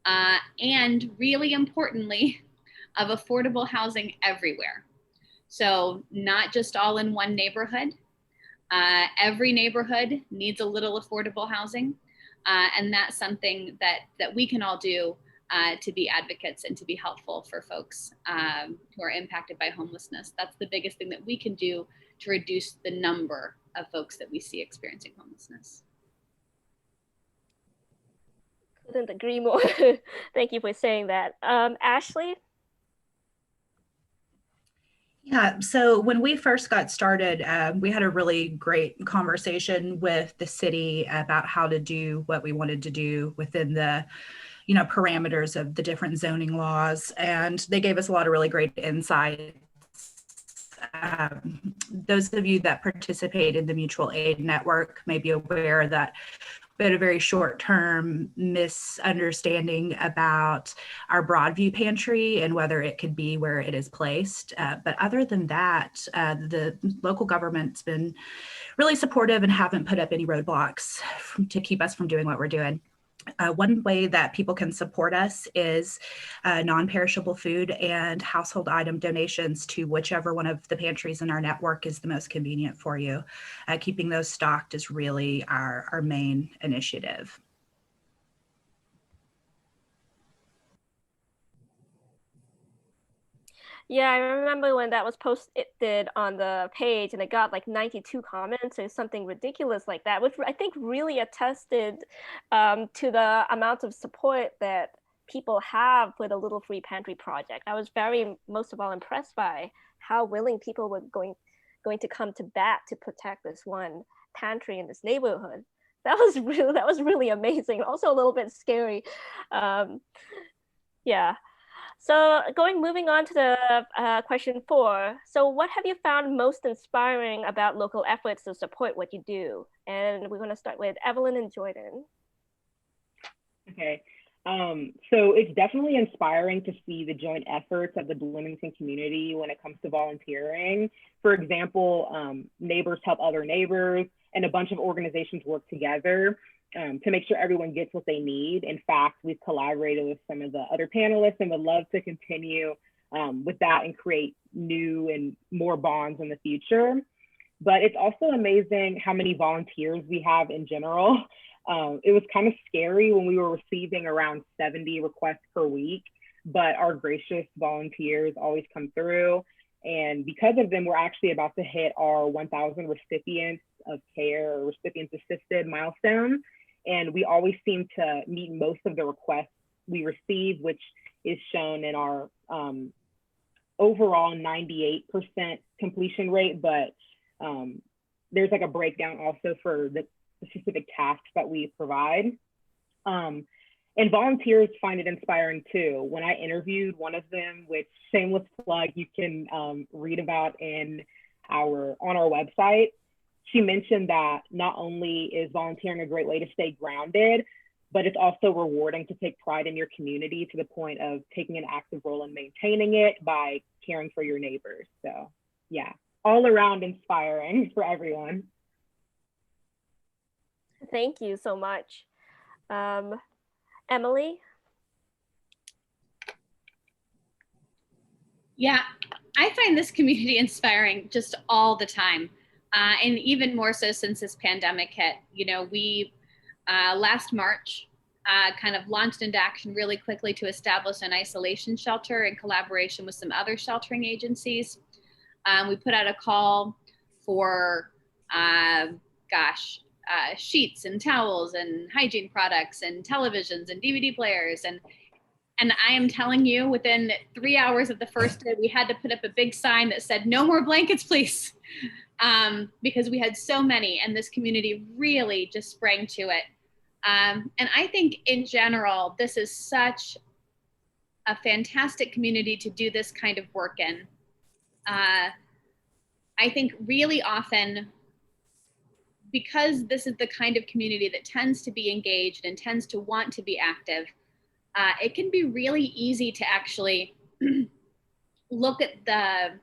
and really importantly, of affordable housing everywhere. So not just all in one neighborhood. Every neighborhood needs a little affordable housing. And that's something that we can all do to be advocates and to be helpful for folks who are impacted by homelessness. That's the biggest thing that we can do to reduce the number of folks that we see experiencing homelessness. Couldn't agree more. Thank you for saying that. Ashley? Yeah, so when we first got started, we had a really great conversation with the city about how to do what we wanted to do within the, parameters of the different zoning laws. And they gave us a lot of really great insights. Those of you that participate in the mutual aid network may be aware that we had a very short-term misunderstanding about our Broadview pantry and whether it could be where it is placed. But other than that, the local government's been really supportive and haven't put up any roadblocks to keep us from doing what we're doing. One way that people can support us is non-perishable food and household item donations to whichever one of the pantries in our network is the most convenient for you. Keeping those stocked is really our main initiative. Yeah, I remember when that was posted on the page and it got like 92 comments or something ridiculous like that, which I think really attested to the amount of support that people have for the Little Free Pantry project. I was most of all impressed by how willing people were going to come to bat to protect this one pantry in this neighborhood. That was really amazing. Also a little bit scary. Yeah. So moving on to the question 4. So what have you found most inspiring about local efforts to support what you do? And we're going to start with Eveline and Jordan. Okay. So it's definitely inspiring to see the joint efforts of the Bloomington community when it comes to volunteering. For example, neighbors help other neighbors, and a bunch of organizations work together to make sure everyone gets what they need. In fact, we've collaborated with some of the other panelists and would love to continue with that and create new and more bonds in the future. But it's also amazing how many volunteers we have in general. It was kind of scary when we were receiving around 70 requests per week, but our gracious volunteers always come through. And because of them, we're actually about to hit our 1,000 recipients of care or recipients assisted milestone. And we always seem to meet most of the requests we receive, which is shown in our overall 98% completion rate. But there's like a breakdown also for the specific tasks that we provide. And volunteers find it inspiring too. When I interviewed one of them, which shameless plug, you can read about on our website, she mentioned that not only is volunteering a great way to stay grounded, but it's also rewarding to take pride in your community to the point of taking an active role in maintaining it by caring for your neighbors. So yeah, all around inspiring for everyone. Thank you so much. Emily? Yeah, I find this community inspiring just all the time. And even more so since this pandemic hit. We last March kind of launched into action really quickly to establish an isolation shelter in collaboration with some other sheltering agencies. We put out a call for, sheets and towels and hygiene products and televisions and DVD players. And I am telling you, within 3 hours of the first day, we had to put up a big sign that said, "No more blankets, please." Because we had so many, and this community really just sprang to it. And I think in general, this is such a fantastic community to do this kind of work in. I think really often, because this is the kind of community that tends to be engaged and tends to want to be active, it can be really easy to actually look at the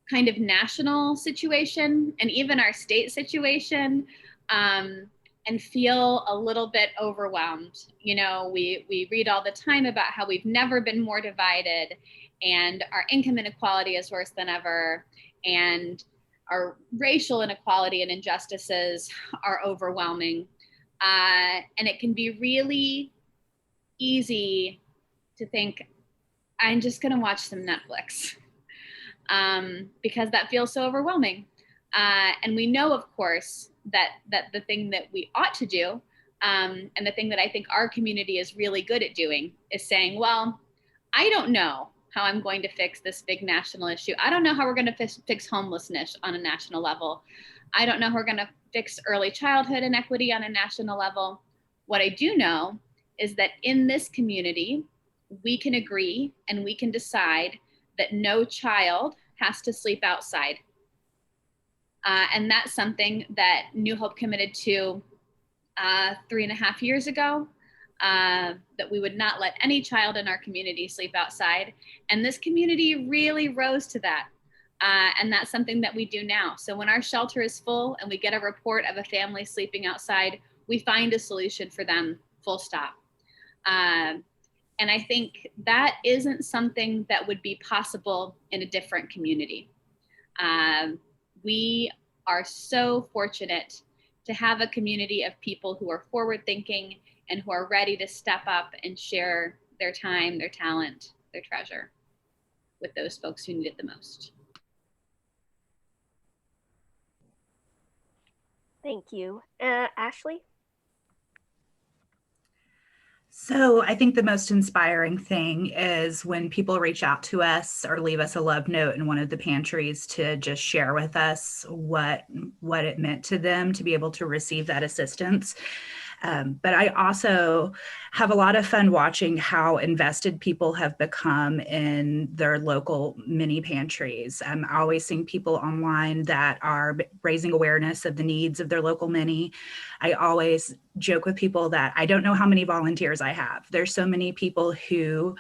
kind of national situation and even our state situation and feel a little bit overwhelmed. We read all the time about how we've never been more divided and our income inequality is worse than ever and our racial inequality and injustices are overwhelming. And it can be really easy to think, I'm just gonna watch some Netflix. Because that feels so overwhelming. And we know, of course, that the thing that we ought to do, and the thing that I think our community is really good at doing, is saying, well, I don't know how I'm going to fix this big national issue. I don't know how we're going to fix homelessness on a national level. I don't know how we're going to fix early childhood inequity on a national level. What I do know is that in this community, we can agree and we can decide that no child has to sleep outside. And that's something that New Hope committed to 3.5 years ago, that we would not let any child in our community sleep outside. And this community really rose to that. And that's something that we do now. So when our shelter is full and we get a report of a family sleeping outside, we find a solution for them, full stop. And I think that isn't something that would be possible in a different community. We are so fortunate to have a community of people who are forward thinking and who are ready to step up and share their time, their talent, their treasure with those folks who need it the most. Thank you. Ashley? So I think the most inspiring thing is when people reach out to us or leave us a love note in one of the pantries to just share with us what it meant to them to be able to receive that assistance. But I also have a lot of fun watching how invested people have become in their local mini pantries. I'm always seeing people online that are raising awareness of the needs of their local mini. I always joke with people that I don't know how many volunteers I have. There's so many people who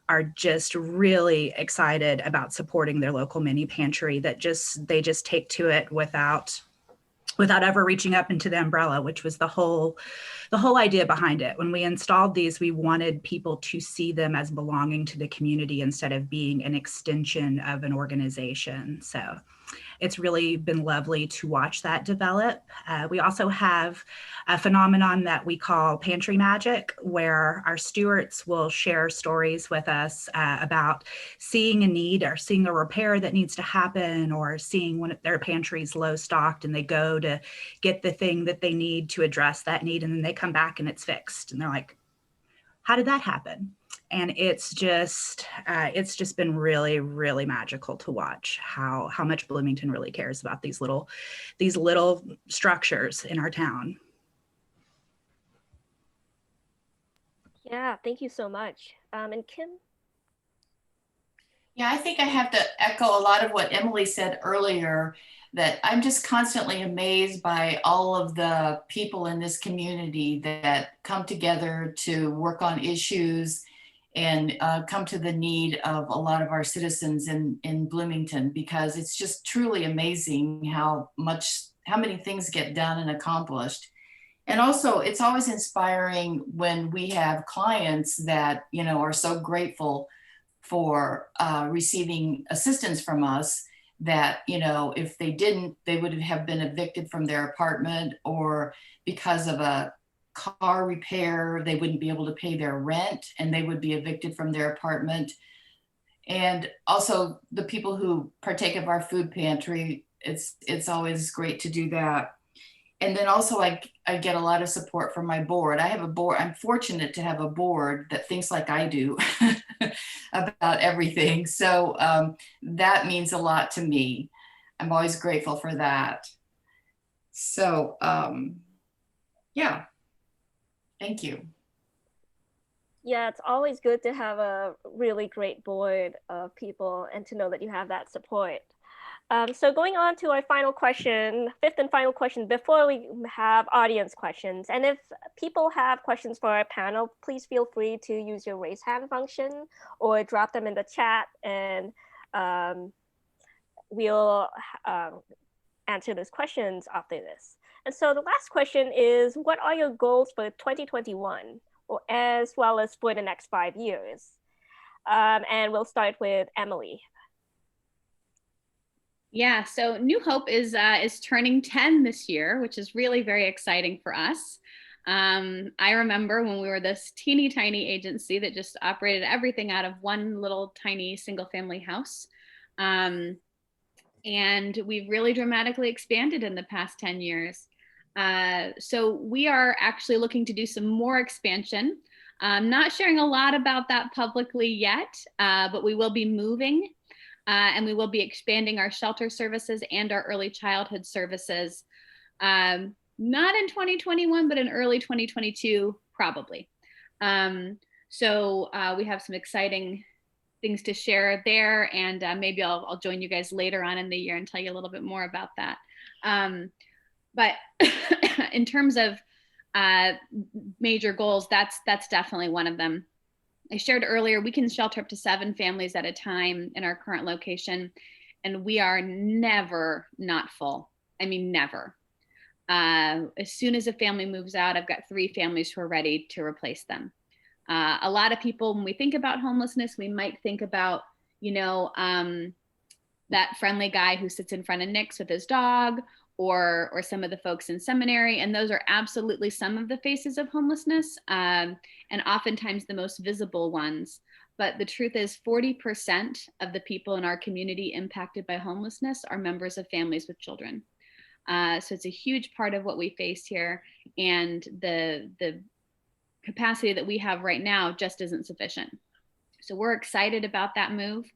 are just really excited about supporting their local mini pantry that they just take to it without ever reaching up into the umbrella, which was the whole idea behind it. When we installed these, we wanted people to see them as belonging to the community instead of being an extension of an organization. So it's really been lovely to watch that develop. We also have a phenomenon that we call Pantry Magic, where our stewards will share stories with us about seeing a need or seeing a repair that needs to happen, or seeing when their pantry's low stocked and they go to get the thing that they need to address that need, and then they come back and it's fixed. And they're like, how did that happen? And it's just been really, really magical to watch how much Bloomington really cares about these little structures in our town. Yeah, thank you so much. And Kim? Yeah, I think I have to echo a lot of what Emily said earlier, that I'm just constantly amazed by all of the people in this community that come together to work on issues and come to the need of a lot of our citizens in Bloomington, because it's just truly amazing how many things get done and accomplished. And also, it's always inspiring when we have clients that, are so grateful for receiving assistance from us, that, if they didn't, they would have been evicted from their apartment, or because of a car repair, they wouldn't be able to pay their rent and they would be evicted from their apartment. And also the people who partake of our food pantry, it's always great to do that. And then also I get a lot of support from my board. I have a board. I'm fortunate to have a board that thinks like I do about everything. So that means a lot to me. I'm always grateful for that. So yeah, thank you. Yeah, it's always good to have a really great board of people and to know that you have that support. So going on to our final question, fifth and final question, before we have audience questions. And if people have questions for our panel, please feel free to use your raise hand function or drop them in the chat, and we'll answer those questions after this. And so the last question is, what are your goals for 2021, or as well as for the next 5 years? And we'll start with Emily. Yeah, so New Hope is turning 10 this year, which is really very exciting for us. I remember when we were this teeny tiny agency that just operated everything out of one little tiny single family house. And we've really dramatically expanded in the past 10 years. So we are actually looking to do some more expansion. I'm not sharing a lot about that publicly yet, but we will be moving and we will be expanding our shelter services and our early childhood services. Not in 2021, but in early 2022, probably. So we have some exciting things to share there, and maybe I'll join you guys later on in the year and tell you a little bit more about that. But in terms of major goals, that's definitely one of them. I shared earlier, we can shelter up to 7 families at a time in our current location, and we are never not full. I mean, never. As soon as a family moves out, I've got 3 families who are ready to replace them. A lot of people, when we think about homelessness, we might think about, you know, that friendly guy who sits in front of Nick's with his dog, or some of the folks in seminary. And those are absolutely some of the faces of homelessness, and oftentimes the most visible ones. But the truth is 40% of the people in our community impacted by homelessness are members of families with children. So it's a huge part of what we face here. And the capacity that we have right now just isn't sufficient. So we're excited about that move.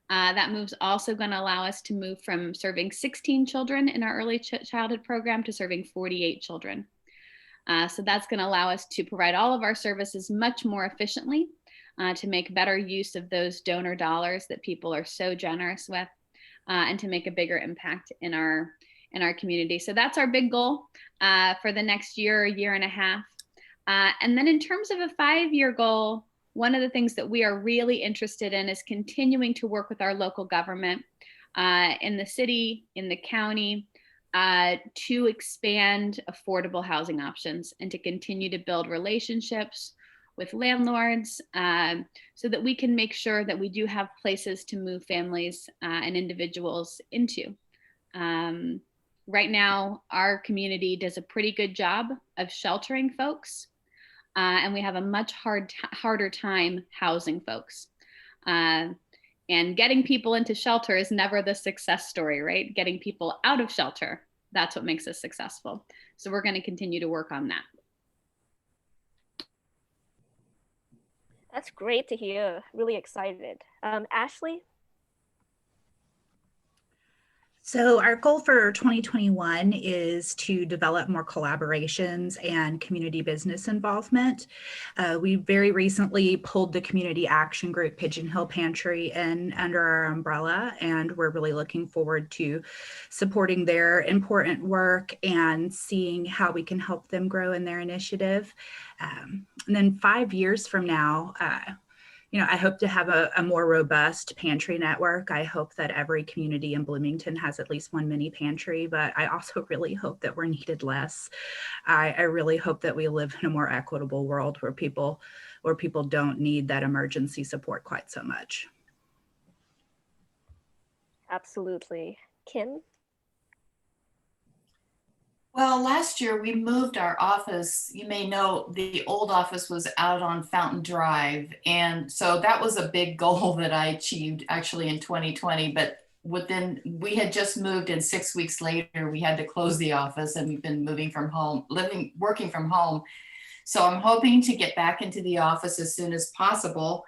That move's also going to allow us to move from serving 16 children in our early childhood program to serving 48 children. So that's going to allow us to provide all of our services much more efficiently, to make better use of those donor dollars that people are so generous with, and to make a bigger impact in our community. So that's our big goal for the next year and a half. And then in terms of a 5-year goal, one of the things that we are really interested in is continuing to work with our local government in the city, in the county, to expand affordable housing options and to continue to build relationships with landlords, so that we can make sure that we do have places to move families and individuals into. Right now, our community does a pretty good job of sheltering folks, and we have a much harder time housing folks. And getting people into shelter is never the success story, right? Getting people out of shelter, that's what makes us successful. So we're going to continue to work on that. That's great to hear. Really excited. Ashley? So our goal for 2021 is to develop more collaborations and community business involvement. We very recently pulled the community action group Pigeon Hill Pantry in under our umbrella, and we're really looking forward to supporting their important work and seeing how we can help them grow in their initiative. And then 5 years from now, I hope to have a more robust pantry network. I hope that every community in Bloomington has at least one mini pantry, but I also really hope that we're needed less. I really hope that we live in a more equitable world where people don't need that emergency support quite so much. Absolutely. Kim? Well, last year we moved our office. You may know the old office was out on Fountain Drive. And so that was a big goal that I achieved actually in 2020. But we had just moved, and 6 weeks later, we had to close the office, and we've been working from home. So I'm hoping to get back into the office as soon as possible.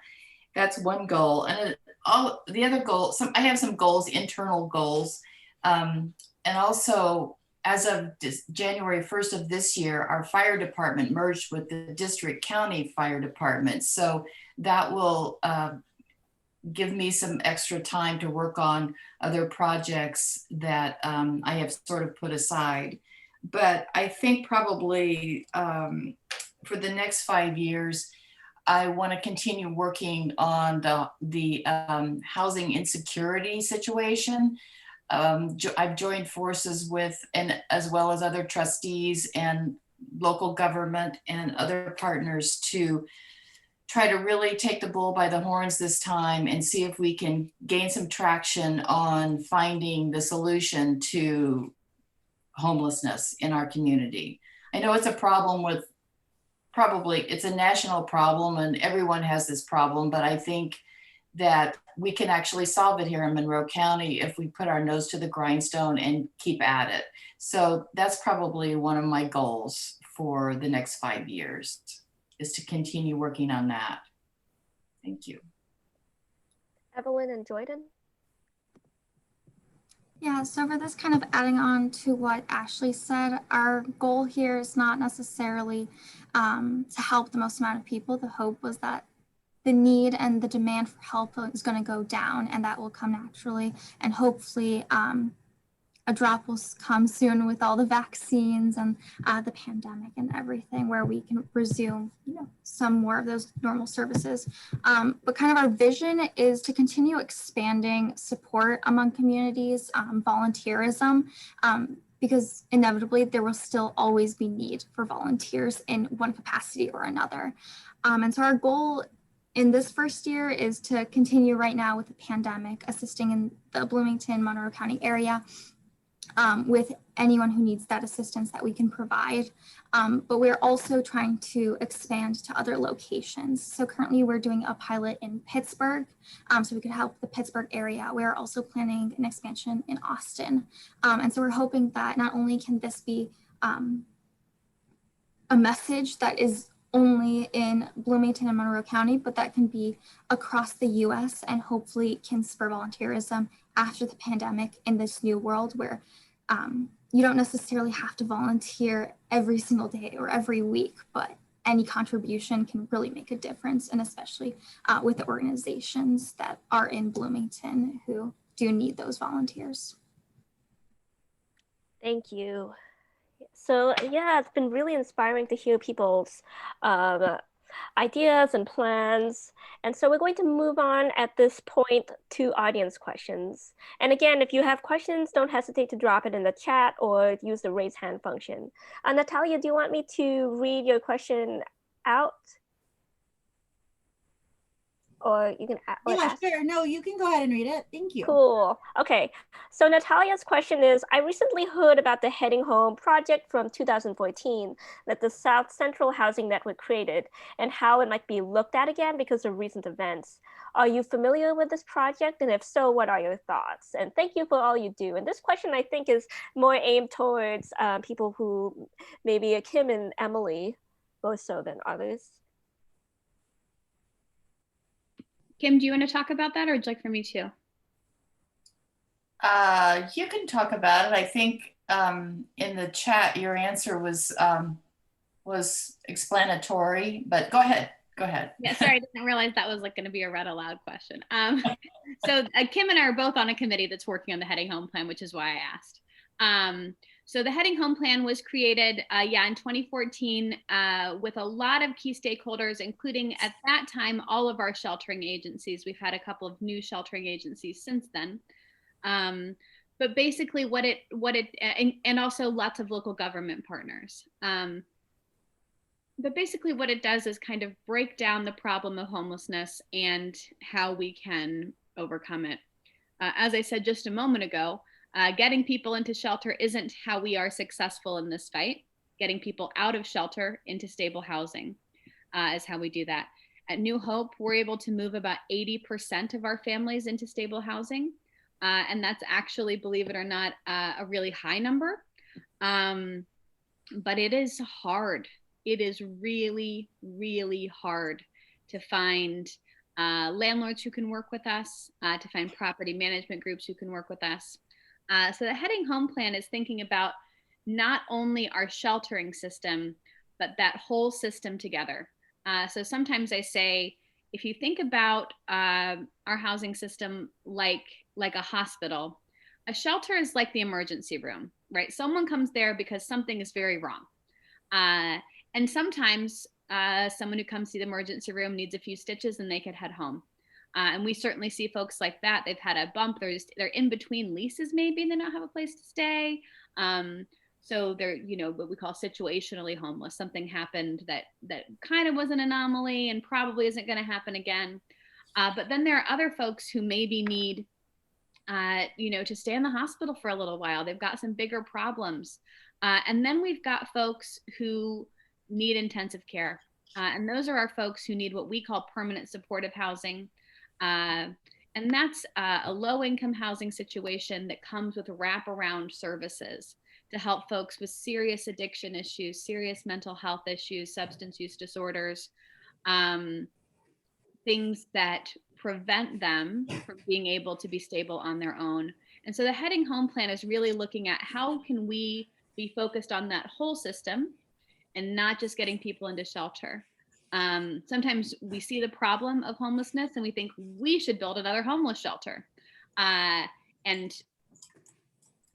That's one goal. And all the other goals, I have some goals, internal goals. And also, as of January 1st of this year, our fire department merged with the district county fire department. So that will give me some extra time to work on other projects that I have sort of put aside. But I think probably for the next 5 years, I want to continue working on the housing insecurity situation. I've joined forces with, and as well as other trustees and local government and other partners to try to really take the bull by the horns this time and see if we can gain some traction on finding the solution to homelessness in our community. I know it's a problem it's a national problem and everyone has this problem, but I think that we can actually solve it here in Monroe County if we put our nose to the grindstone and keep at it. So that's probably one of my goals for the next 5 years, is to continue working on that. Thank you. Eveline and Jordan? Yeah, so for this, kind of adding on to what Ashley said, our goal here is not necessarily to help the most amount of people. The hope was that the need and the demand for help is going to go down, and that will come naturally. And hopefully a drop will come soon with all the vaccines and the pandemic and everything, where we can resume, some more of those normal services. But kind of our vision is to continue expanding support among communities, volunteerism, because inevitably there will still always be need for volunteers in one capacity or another. And so our goal in this first year is to continue right now with the pandemic, assisting in the Bloomington, Monroe County area, with anyone who needs that assistance that we can provide. But we're also trying to expand to other locations. So currently we're doing a pilot in Pittsburgh, so we could help the Pittsburgh area. We're also planning an expansion in Austin. And so we're hoping that not only can this be a message that is only in Bloomington and Monroe County, but that can be across the US and hopefully can spur volunteerism after the pandemic in this new world where you don't necessarily have to volunteer every single day or every week, but any contribution can really make a difference, and especially with the organizations that are in Bloomington who do need those volunteers. Thank you. So yeah, it's been really inspiring to hear people's ideas and plans. And so we're going to move on at this point to audience questions. And again, if you have questions, don't hesitate to drop it in the chat or use the raise hand function. Natalia, do you want me to read your question out? Or you can ask. Sure. No, you can go ahead and read it. Thank you. Cool. Okay. So Natalia's question is, I recently heard about the Heading Home project from 2014 that the South Central Housing Network created and how it might be looked at again because of recent events. Are you familiar with this project? And if so, what are your thoughts? And thank you for all you do. And this question, I think, is more aimed towards people who maybe Kim and Emily more so than others. Kim, do you want to talk about that, or would you like for me to? You can talk about it. I think in the chat, your answer was explanatory, but go ahead. Go ahead. Yeah, sorry, I didn't realize that was like going to be a read aloud question. So Kim and I are both on a committee that's working on the Heading Home plan, which is why I asked. So the Heading Home plan was created, in 2014 with a lot of key stakeholders, including at that time, all of our sheltering agencies. We've had a couple of new sheltering agencies since then. But basically and also lots of local government partners. But basically what it does is kind of break down the problem of homelessness and how we can overcome it. As I said just a moment ago, getting people into shelter isn't how we are successful in this fight. Getting people out of shelter into stable housing is how we do that. At New Hope, we're able to move about 80% of our families into stable housing. And that's actually, believe it or not, a really high number. But it is hard. It is really, really hard to find landlords who can work with us, to find property management groups who can work with us. So the Heading Home plan is thinking about not only our sheltering system, but that whole system together. So sometimes I say, if you think about our housing system like a hospital, a shelter is like the emergency room, right? Someone comes there because something is very wrong. And sometimes someone who comes to the emergency room needs a few stitches and they could head home. And we certainly see folks like that. They've had a bump. They're in between leases, maybe, and they don't have a place to stay. So they're, what we call situationally homeless. Something happened that kind of was an anomaly and probably isn't going to happen again. But then there are other folks who maybe need, to stay in the hospital for a little while. They've got some bigger problems. And then we've got folks who need intensive care. And those are our folks who need what we call permanent supportive housing. And that's a low-income housing situation that comes with wraparound services to help folks with serious addiction issues, serious mental health issues, substance use disorders, things that prevent them from being able to be stable on their own. And so the Heading Home plan is really looking at how can we be focused on that whole system and not just getting people into shelter. Sometimes we see the problem of homelessness and we think we should build another homeless shelter. And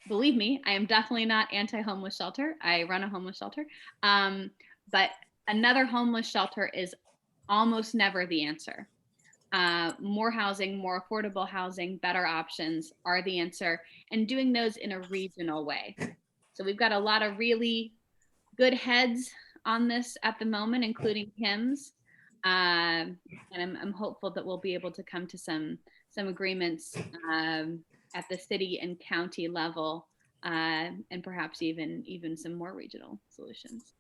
believe me, I am definitely not anti-homeless shelter. I run a homeless shelter. But another homeless shelter is almost never the answer. More housing, more affordable housing, better options are the answer, and doing those in a regional way. So we've got a lot of really good heads on this at the moment, including Kim's, and I'm hopeful that we'll be able to come to some agreements at the city and county level, and perhaps even some more regional solutions.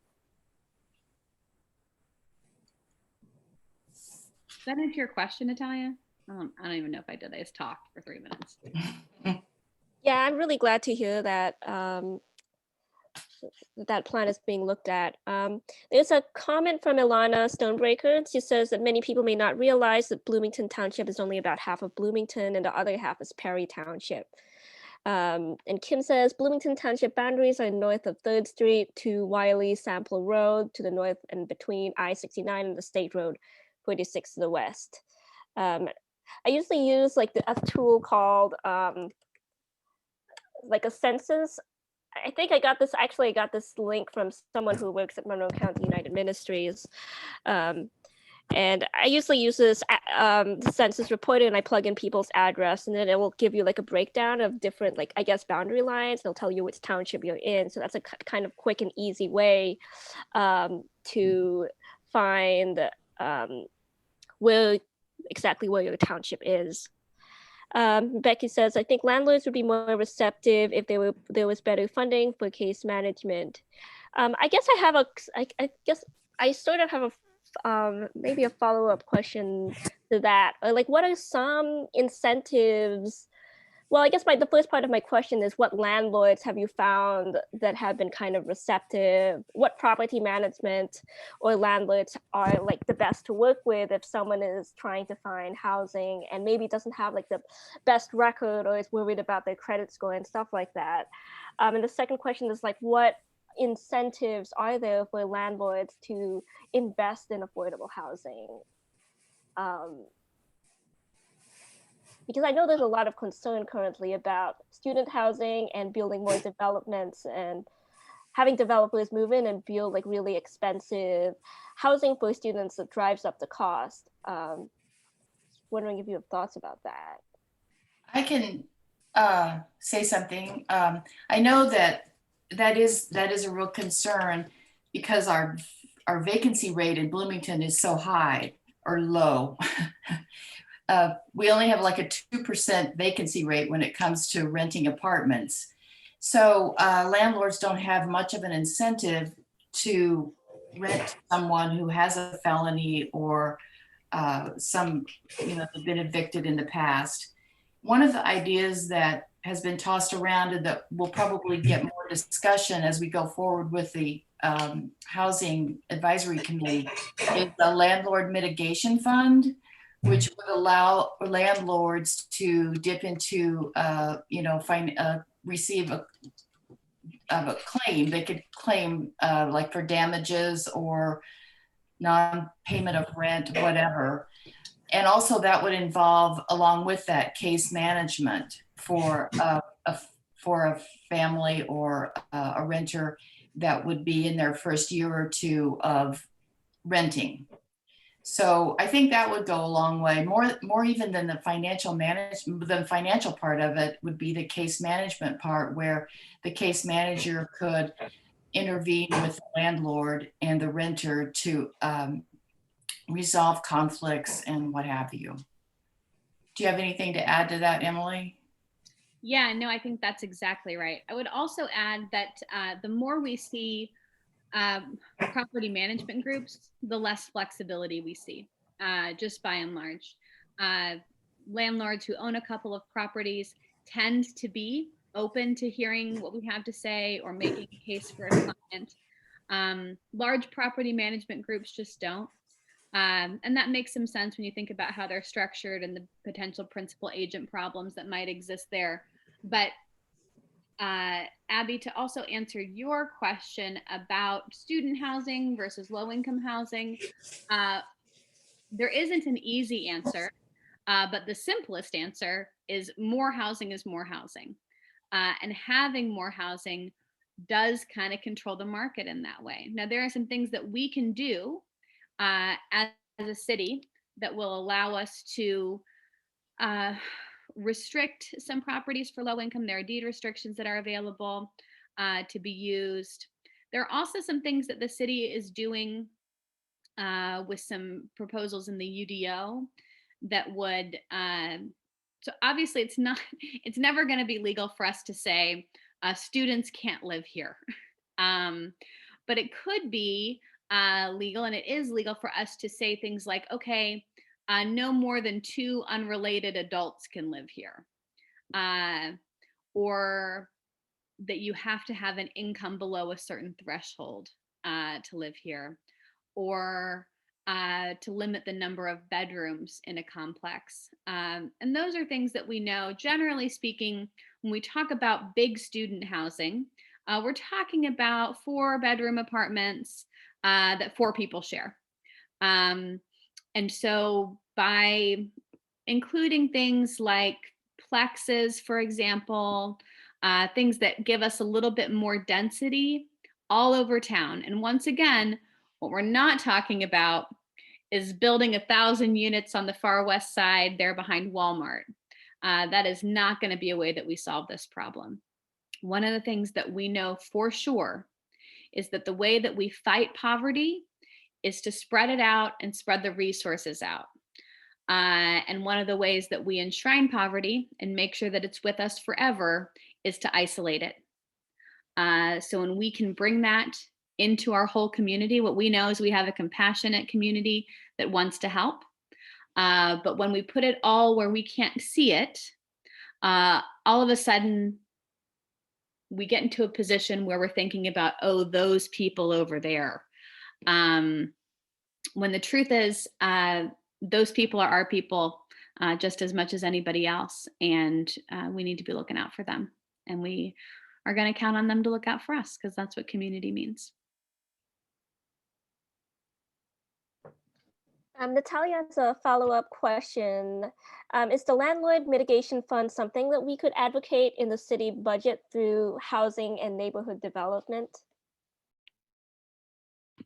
Does that answer your question, Natalia? I don't even know if I did. I just talked for 3 minutes. Yeah, I'm really glad to hear that that plan is being looked at. There's a comment from Ilana Stonebreaker. She says that many people may not realize that Bloomington Township is only about half of Bloomington and the other half is Perry Township. And Kim says Bloomington Township boundaries are north of 3rd Street to Wiley Sample Road to the north and between I-69 and the State Road 46 to the west. I usually use like a tool called like a census. I think I got this link from someone who works at Monroe County United Ministries. And I usually use this census report and I plug in people's address and then it will give you like a breakdown of different, like, I guess, boundary lines. It'll tell you which township you're in. So that's a kind of quick and easy way to find exactly where your township is. Becky says, I think landlords would be more receptive if there was better funding for case management. I guess I sort of have maybe a follow-up question to that. Like, what are some incentives? Well, I guess the first part of my question is, what landlords have you found that have been kind of receptive? What property management or landlords are like the best to work with if someone is trying to find housing and maybe doesn't have like the best record or is worried about their credit score and stuff like that? And the second question is like, what incentives are there for landlords to invest in affordable housing? Because I know there's a lot of concern currently about student housing and building more developments and having developers move in and build like really expensive housing for students that drives up the cost. Wondering if you have thoughts about that. I can say something. I know that is a real concern because our vacancy rate in Bloomington is so high or low. We only have like a 2% vacancy rate when it comes to renting apartments. So landlords don't have much of an incentive to rent someone who has a felony or they've been evicted in the past. One of the ideas that has been tossed around and that will probably get more discussion as we go forward with the Housing Advisory Committee is the Landlord Mitigation Fund, which would allow landlords to dip into, receive a claim. They could claim like for damages or non-payment of rent, whatever. And also that would involve, along with that, case management for a family or a renter that would be in their first year or two of renting. So I think that would go a long way. More even than the financial management, the financial part of it would be the case management part, where the case manager could intervene with the landlord and the renter to resolve conflicts and what have you. Do you have anything to add to that, Emily? Yeah, no, I think that's exactly right. I would also add that the more we see property management groups, the less flexibility we see, just by and large. landlords who own a couple of properties tend to be open to hearing what we have to say or making a case for a client. Large property management groups just don't. And that makes some sense when you think about how they're structured and the potential principal agent problems that might exist there. But Abby, to also answer your question about student housing versus low-income housing, there isn't an easy answer, but the simplest answer is more housing is more housing. And having more housing does kind of control the market in that way. Now, there are some things that we can do as a city that will allow us to restrict some properties for low income. There are deed restrictions that are available to be used. There are also some things that the city is doing with some proposals in the UDO that would, so obviously it's never going to be legal for us to say students can't live here. But it could be legal, and it is legal for us to say things like, okay, no more than 2 unrelated adults can live here. Or that you have to have an income below a certain threshold to live here. Or to limit the number of bedrooms in a complex. And those are things that we know, generally speaking, when we talk about big student housing, we're talking about 4-bedroom apartments that 4 people share. And so by including things like plexes, for example, things that give us a little bit more density all over town. And once again, what we're not talking about is building 1,000 units on the far west side there behind Walmart. That is not going to be a way that we solve this problem. One of the things that we know for sure is that the way that we fight poverty is to spread it out and spread the resources out. And one of the ways that we enshrine poverty and make sure that it's with us forever is to isolate it. So when we can bring that into our whole community, what we know is we have a compassionate community that wants to help. But when we put it all where we can't see it, all of a sudden we get into a position where we're thinking about, oh, those people over there. When the truth is, those people are our people just as much as anybody else. And we need to be looking out for them. And we are going to count on them to look out for us, because that's what community means. Natalia has a follow-up question. Is the landlord mitigation fund something that we could advocate in the city budget through housing and neighborhood development?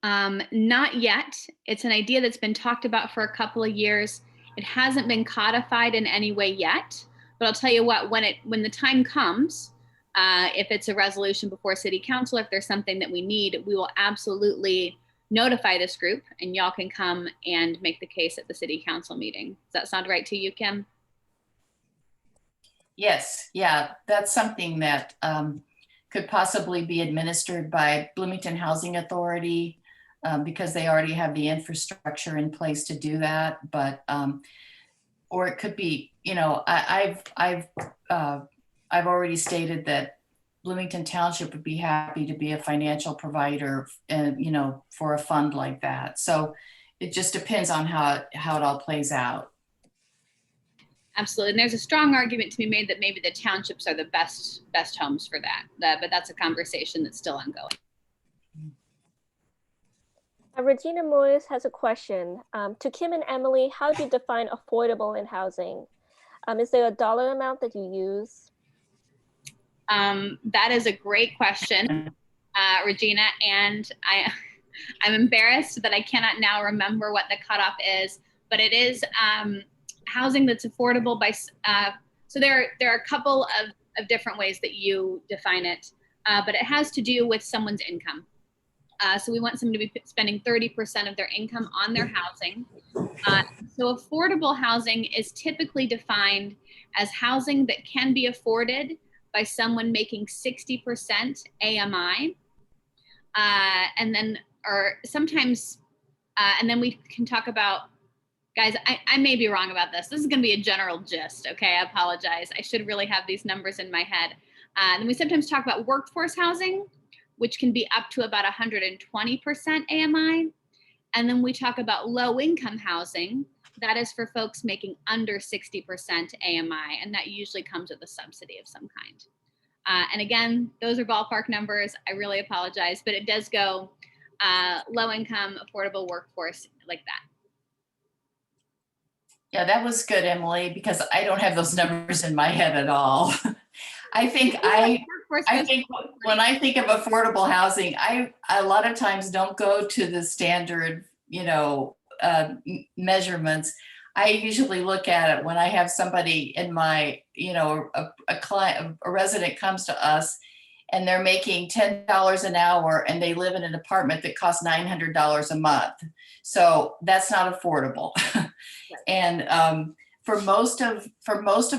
Not yet. It's an idea that's been talked about for a couple of years. It hasn't been codified in any way yet, but I'll tell you what, when the time comes, if it's a resolution before city council, if there's something that we need, we will absolutely notify this group, and y'all can come and make the case at the city council meeting. Does that sound right to you, Kim? Yes, yeah, that's something that could possibly be administered by Bloomington Housing Authority because they already have the infrastructure in place to do that. But or it could be, you know, I've already stated that Bloomington Township would be happy to be a financial provider, you know, for a fund like that. So it just depends on how it all plays out. Absolutely, and there's a strong argument to be made that maybe the townships are the best homes for that. But that's a conversation that's still ongoing. Regina Morris has a question. To Kim and Emily, how do you define affordable in housing? Is there a dollar amount that you use? That is a great question, Regina, and I'm embarrassed that I cannot now remember what the cutoff is, but it is housing that's affordable by, so there are a couple of different ways that you define it, but it has to do with someone's income. So we want someone to be spending 30% of their income on their housing. So affordable housing is typically defined as housing that can be afforded by someone making 60% AMI. And then, or sometimes, and then we can talk about Guys, I may be wrong about this. This is going to be a general gist, okay? I apologize. I should really have these numbers in my head. And we sometimes talk about workforce housing, which can be up to about 120% AMI. And then we talk about low income housing. That is for folks making under 60% AMI, and that usually comes with a subsidy of some kind. And again, those are ballpark numbers. I really apologize, but it does go low income, affordable workforce like that. Yeah, that was good, Emily, because I don't have those numbers in my head at all. I think when I think of affordable housing, I a lot of times don't go to the standard, measurements. I usually look at it when I have somebody in my, a client, a resident comes to us and they're making $10 an hour and they live in an apartment that costs $900 a month. So that's not affordable. And for most of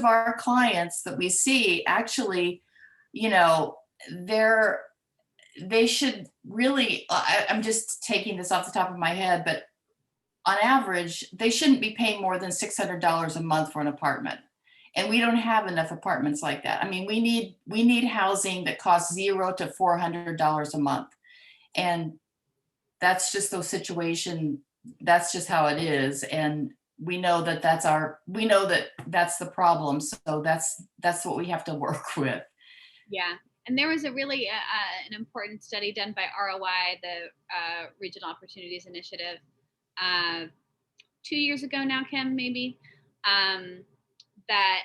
our clients that we see, actually, they should really, I'm just taking this off the top of my head, but on average, they shouldn't be paying more than $600 a month for an apartment. And we don't have enough apartments like that. I mean, we need housing that costs $0 to $400 a month. And that's just the situation. That's just how it is. And we know that that's the problem. So that's what we have to work with. Yeah. And there was a really an important study done by ROI, the Regional Opportunities Initiative, 2 years ago now, Kim, maybe, that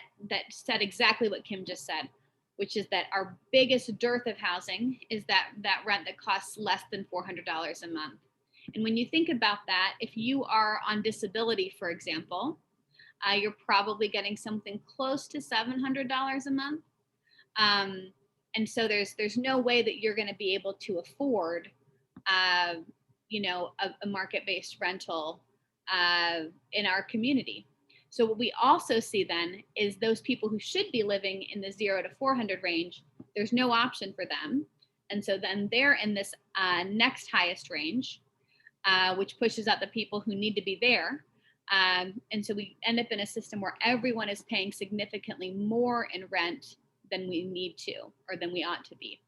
said exactly what Kim just said, which is that our biggest dearth of housing is that rent that costs less than $400 a month. And when you think about that, if you are on disability, for example, you're probably getting something close to $700 a month. And so there's no way that you're going to be able to afford, a market-based rental in our community. So what we also see then is those people who should be living in the $0 to $400 range, there's no option for them. And so then they're in this next highest range, which pushes out the people who need to be there. And so we end up in a system where everyone is paying significantly more in rent than we need to, or than we ought to be.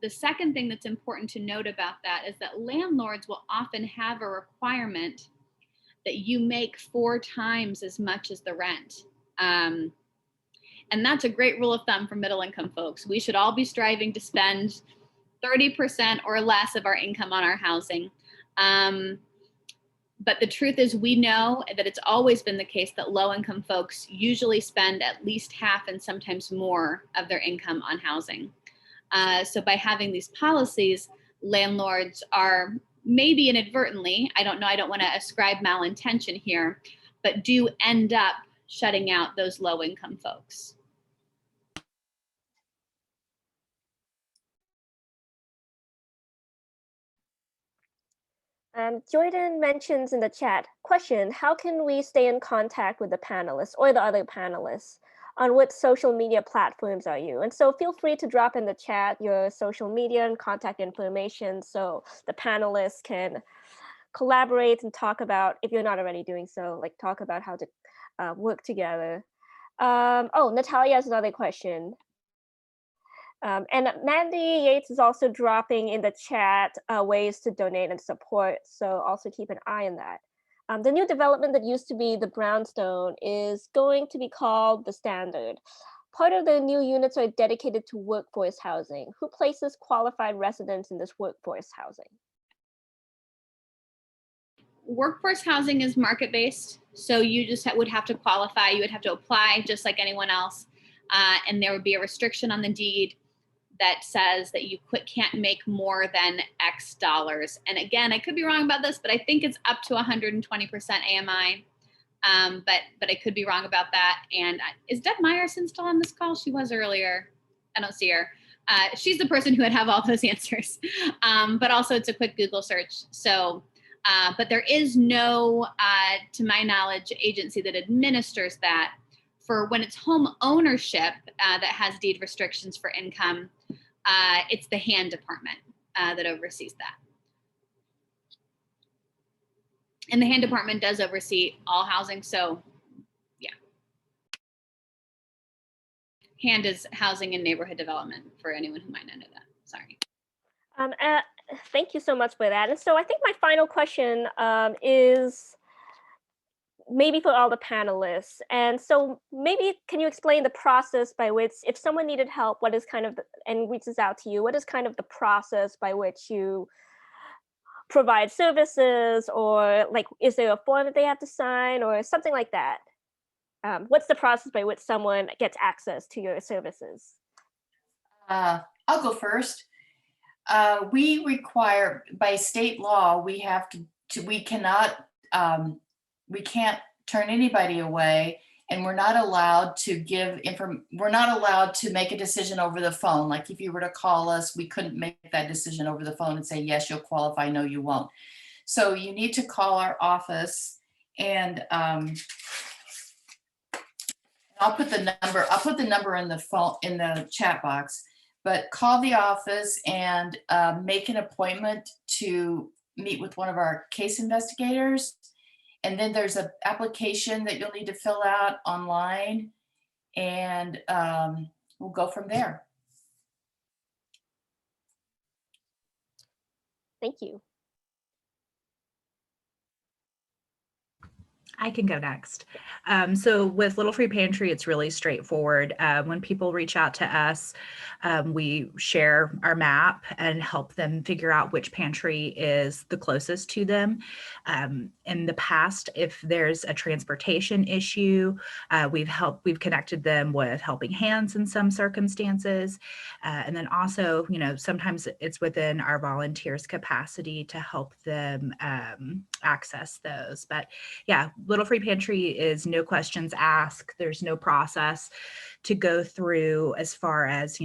The second thing that's important to note about that is that landlords will often have a requirement that you make 4 times as much as the rent. And that's a great rule of thumb for middle income folks. We should all be striving to spend 30% or less of our income on our housing. But the truth is, we know that it's always been the case that low income folks usually spend at least half and sometimes more of their income on housing. So by having these policies, landlords are maybe inadvertently, I don't know, I don't want to ascribe malintention here, but do end up shutting out those low income folks. Jordan mentions in the chat, question, how can we stay in contact with the panelists or the other panelists? On what social media platforms are you? And so feel free to drop in the chat your social media and contact information so the panelists can collaborate and talk about, if you're not already doing so, like talk about how to work together. Natalia has another question. And Mandy Yates is also dropping in the chat ways to donate and support. So also keep an eye on that. The new development that used to be the brownstone is going to be called the Standard. Part of the new units are dedicated to workforce housing. Who places qualified residents in this workforce housing? Workforce housing is market-based. So you just would have to qualify. You would have to apply just like anyone else. And there would be a restriction on the deed that says that you can't make more than X dollars. And again, I could be wrong about this, but I think it's up to 120% AMI. But I could be wrong about that. And is Deb Meyerson still on this call? She was earlier. I don't see her. She's the person who would have all those answers. But also it's a quick Google search. So, but there is no, to my knowledge, agency that administers that. For when it's home ownership that has deed restrictions for income, it's the hand department that oversees that. And the hand department does oversee all housing. So yeah. Hand is housing and neighborhood development for anyone who might not know that. Sorry. Thank you so much for that. And so I think my final question is maybe for all the panelists. And so maybe can you explain the process by which, if someone needed help, what is kind of, and reaches out to you, what is kind of the process by which you provide services, or like, is there a form that they have to sign or something like that? What's the process by which someone gets access to your services? I'll go first. We require, by state law, we have we can't turn anybody away, and we're not allowed to we're not allowed to make a decision over the phone. Like if you were to call us, we couldn't make that decision over the phone and say, yes, you'll qualify, no, you won't. So you need to call our office, and I'll put the number in the phone, in the chat box, but call the office and make an appointment to meet with one of our case investigators. And then there's an application that you'll need to fill out online, and we'll go from there. Thank you. I can go next. So with Little Free Pantry, it's really straightforward. When people reach out to us, we share our map and help them figure out which pantry is the closest to them. In the past, if there's a transportation issue, we've connected them with Helping Hands in some circumstances. And then also, sometimes it's within our volunteers' capacity to help them access those. But yeah, Little Free Pantry is no questions asked. There's no process to go through as far as,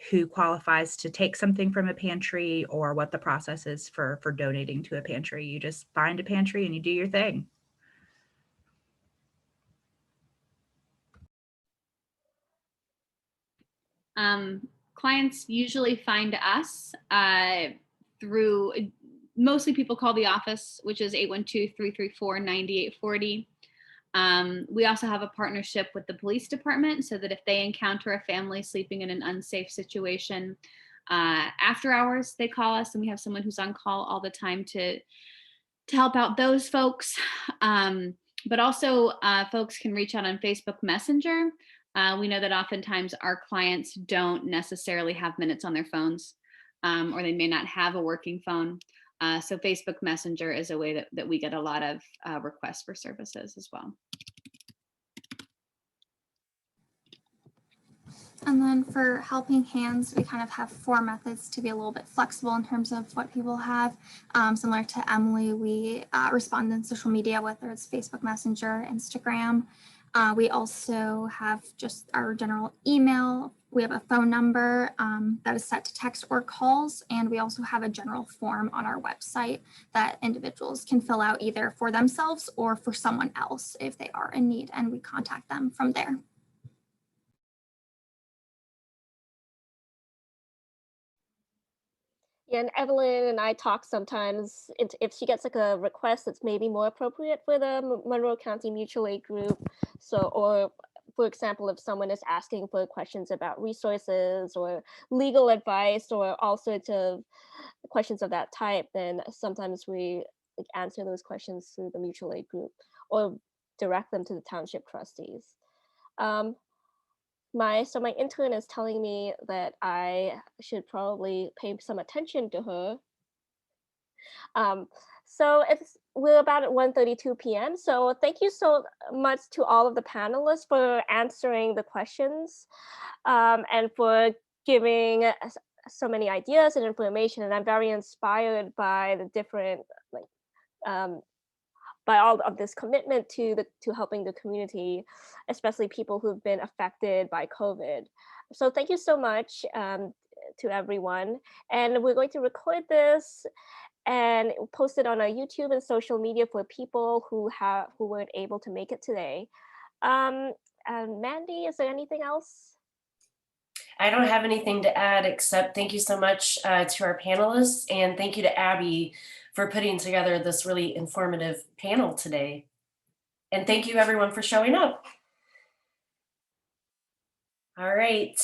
who qualifies to take something from a pantry or what the process is for donating to a pantry. You just find a pantry and you do your thing. Clients usually find us through, mostly people call the office, which is 812-334-9840. We also have a partnership with the police department, so that if they encounter a family sleeping in an unsafe situation, after hours, they call us, and we have someone who's on call all the time to help out those folks. But also folks can reach out on Facebook Messenger. We know that oftentimes our clients don't necessarily have minutes on their phones, or they may not have a working phone. So Facebook Messenger is a way that we get a lot of requests for services as well. And then for Helping Hands, we kind of have 4 methods to be a little bit flexible in terms of what people have. Similar to Emily, we respond in social media, whether it's Facebook Messenger, Instagram. We also have just our general email. We have a phone number that is set to text or calls. And we also have a general form on our website that individuals can fill out either for themselves or for someone else if they are in need, and we contact them from there. Yeah, and Eveline and I talk sometimes, if she gets like a request that's maybe more appropriate for the Monroe County Mutual Aid group. So, or for example, if someone is asking for questions about resources or legal advice or all sorts of questions of that type, then sometimes we answer those questions through the mutual aid group or direct them to the township trustees. My intern is telling me that I should probably pay some attention to her. So we're about at 1:32 p.m. So thank you so much to all of the panelists for answering the questions and for giving so many ideas and information. And I'm very inspired by the different, by all of this commitment to helping the community, especially people who've been affected by COVID. So thank you so much to everyone. And we're going to record this and post it on our YouTube and social media for people who weren't able to make it today. Mandy, is there anything else? I don't have anything to add except thank you so much to our panelists, and thank you to Abby for putting together this really informative panel today. And thank you everyone for showing up. All right.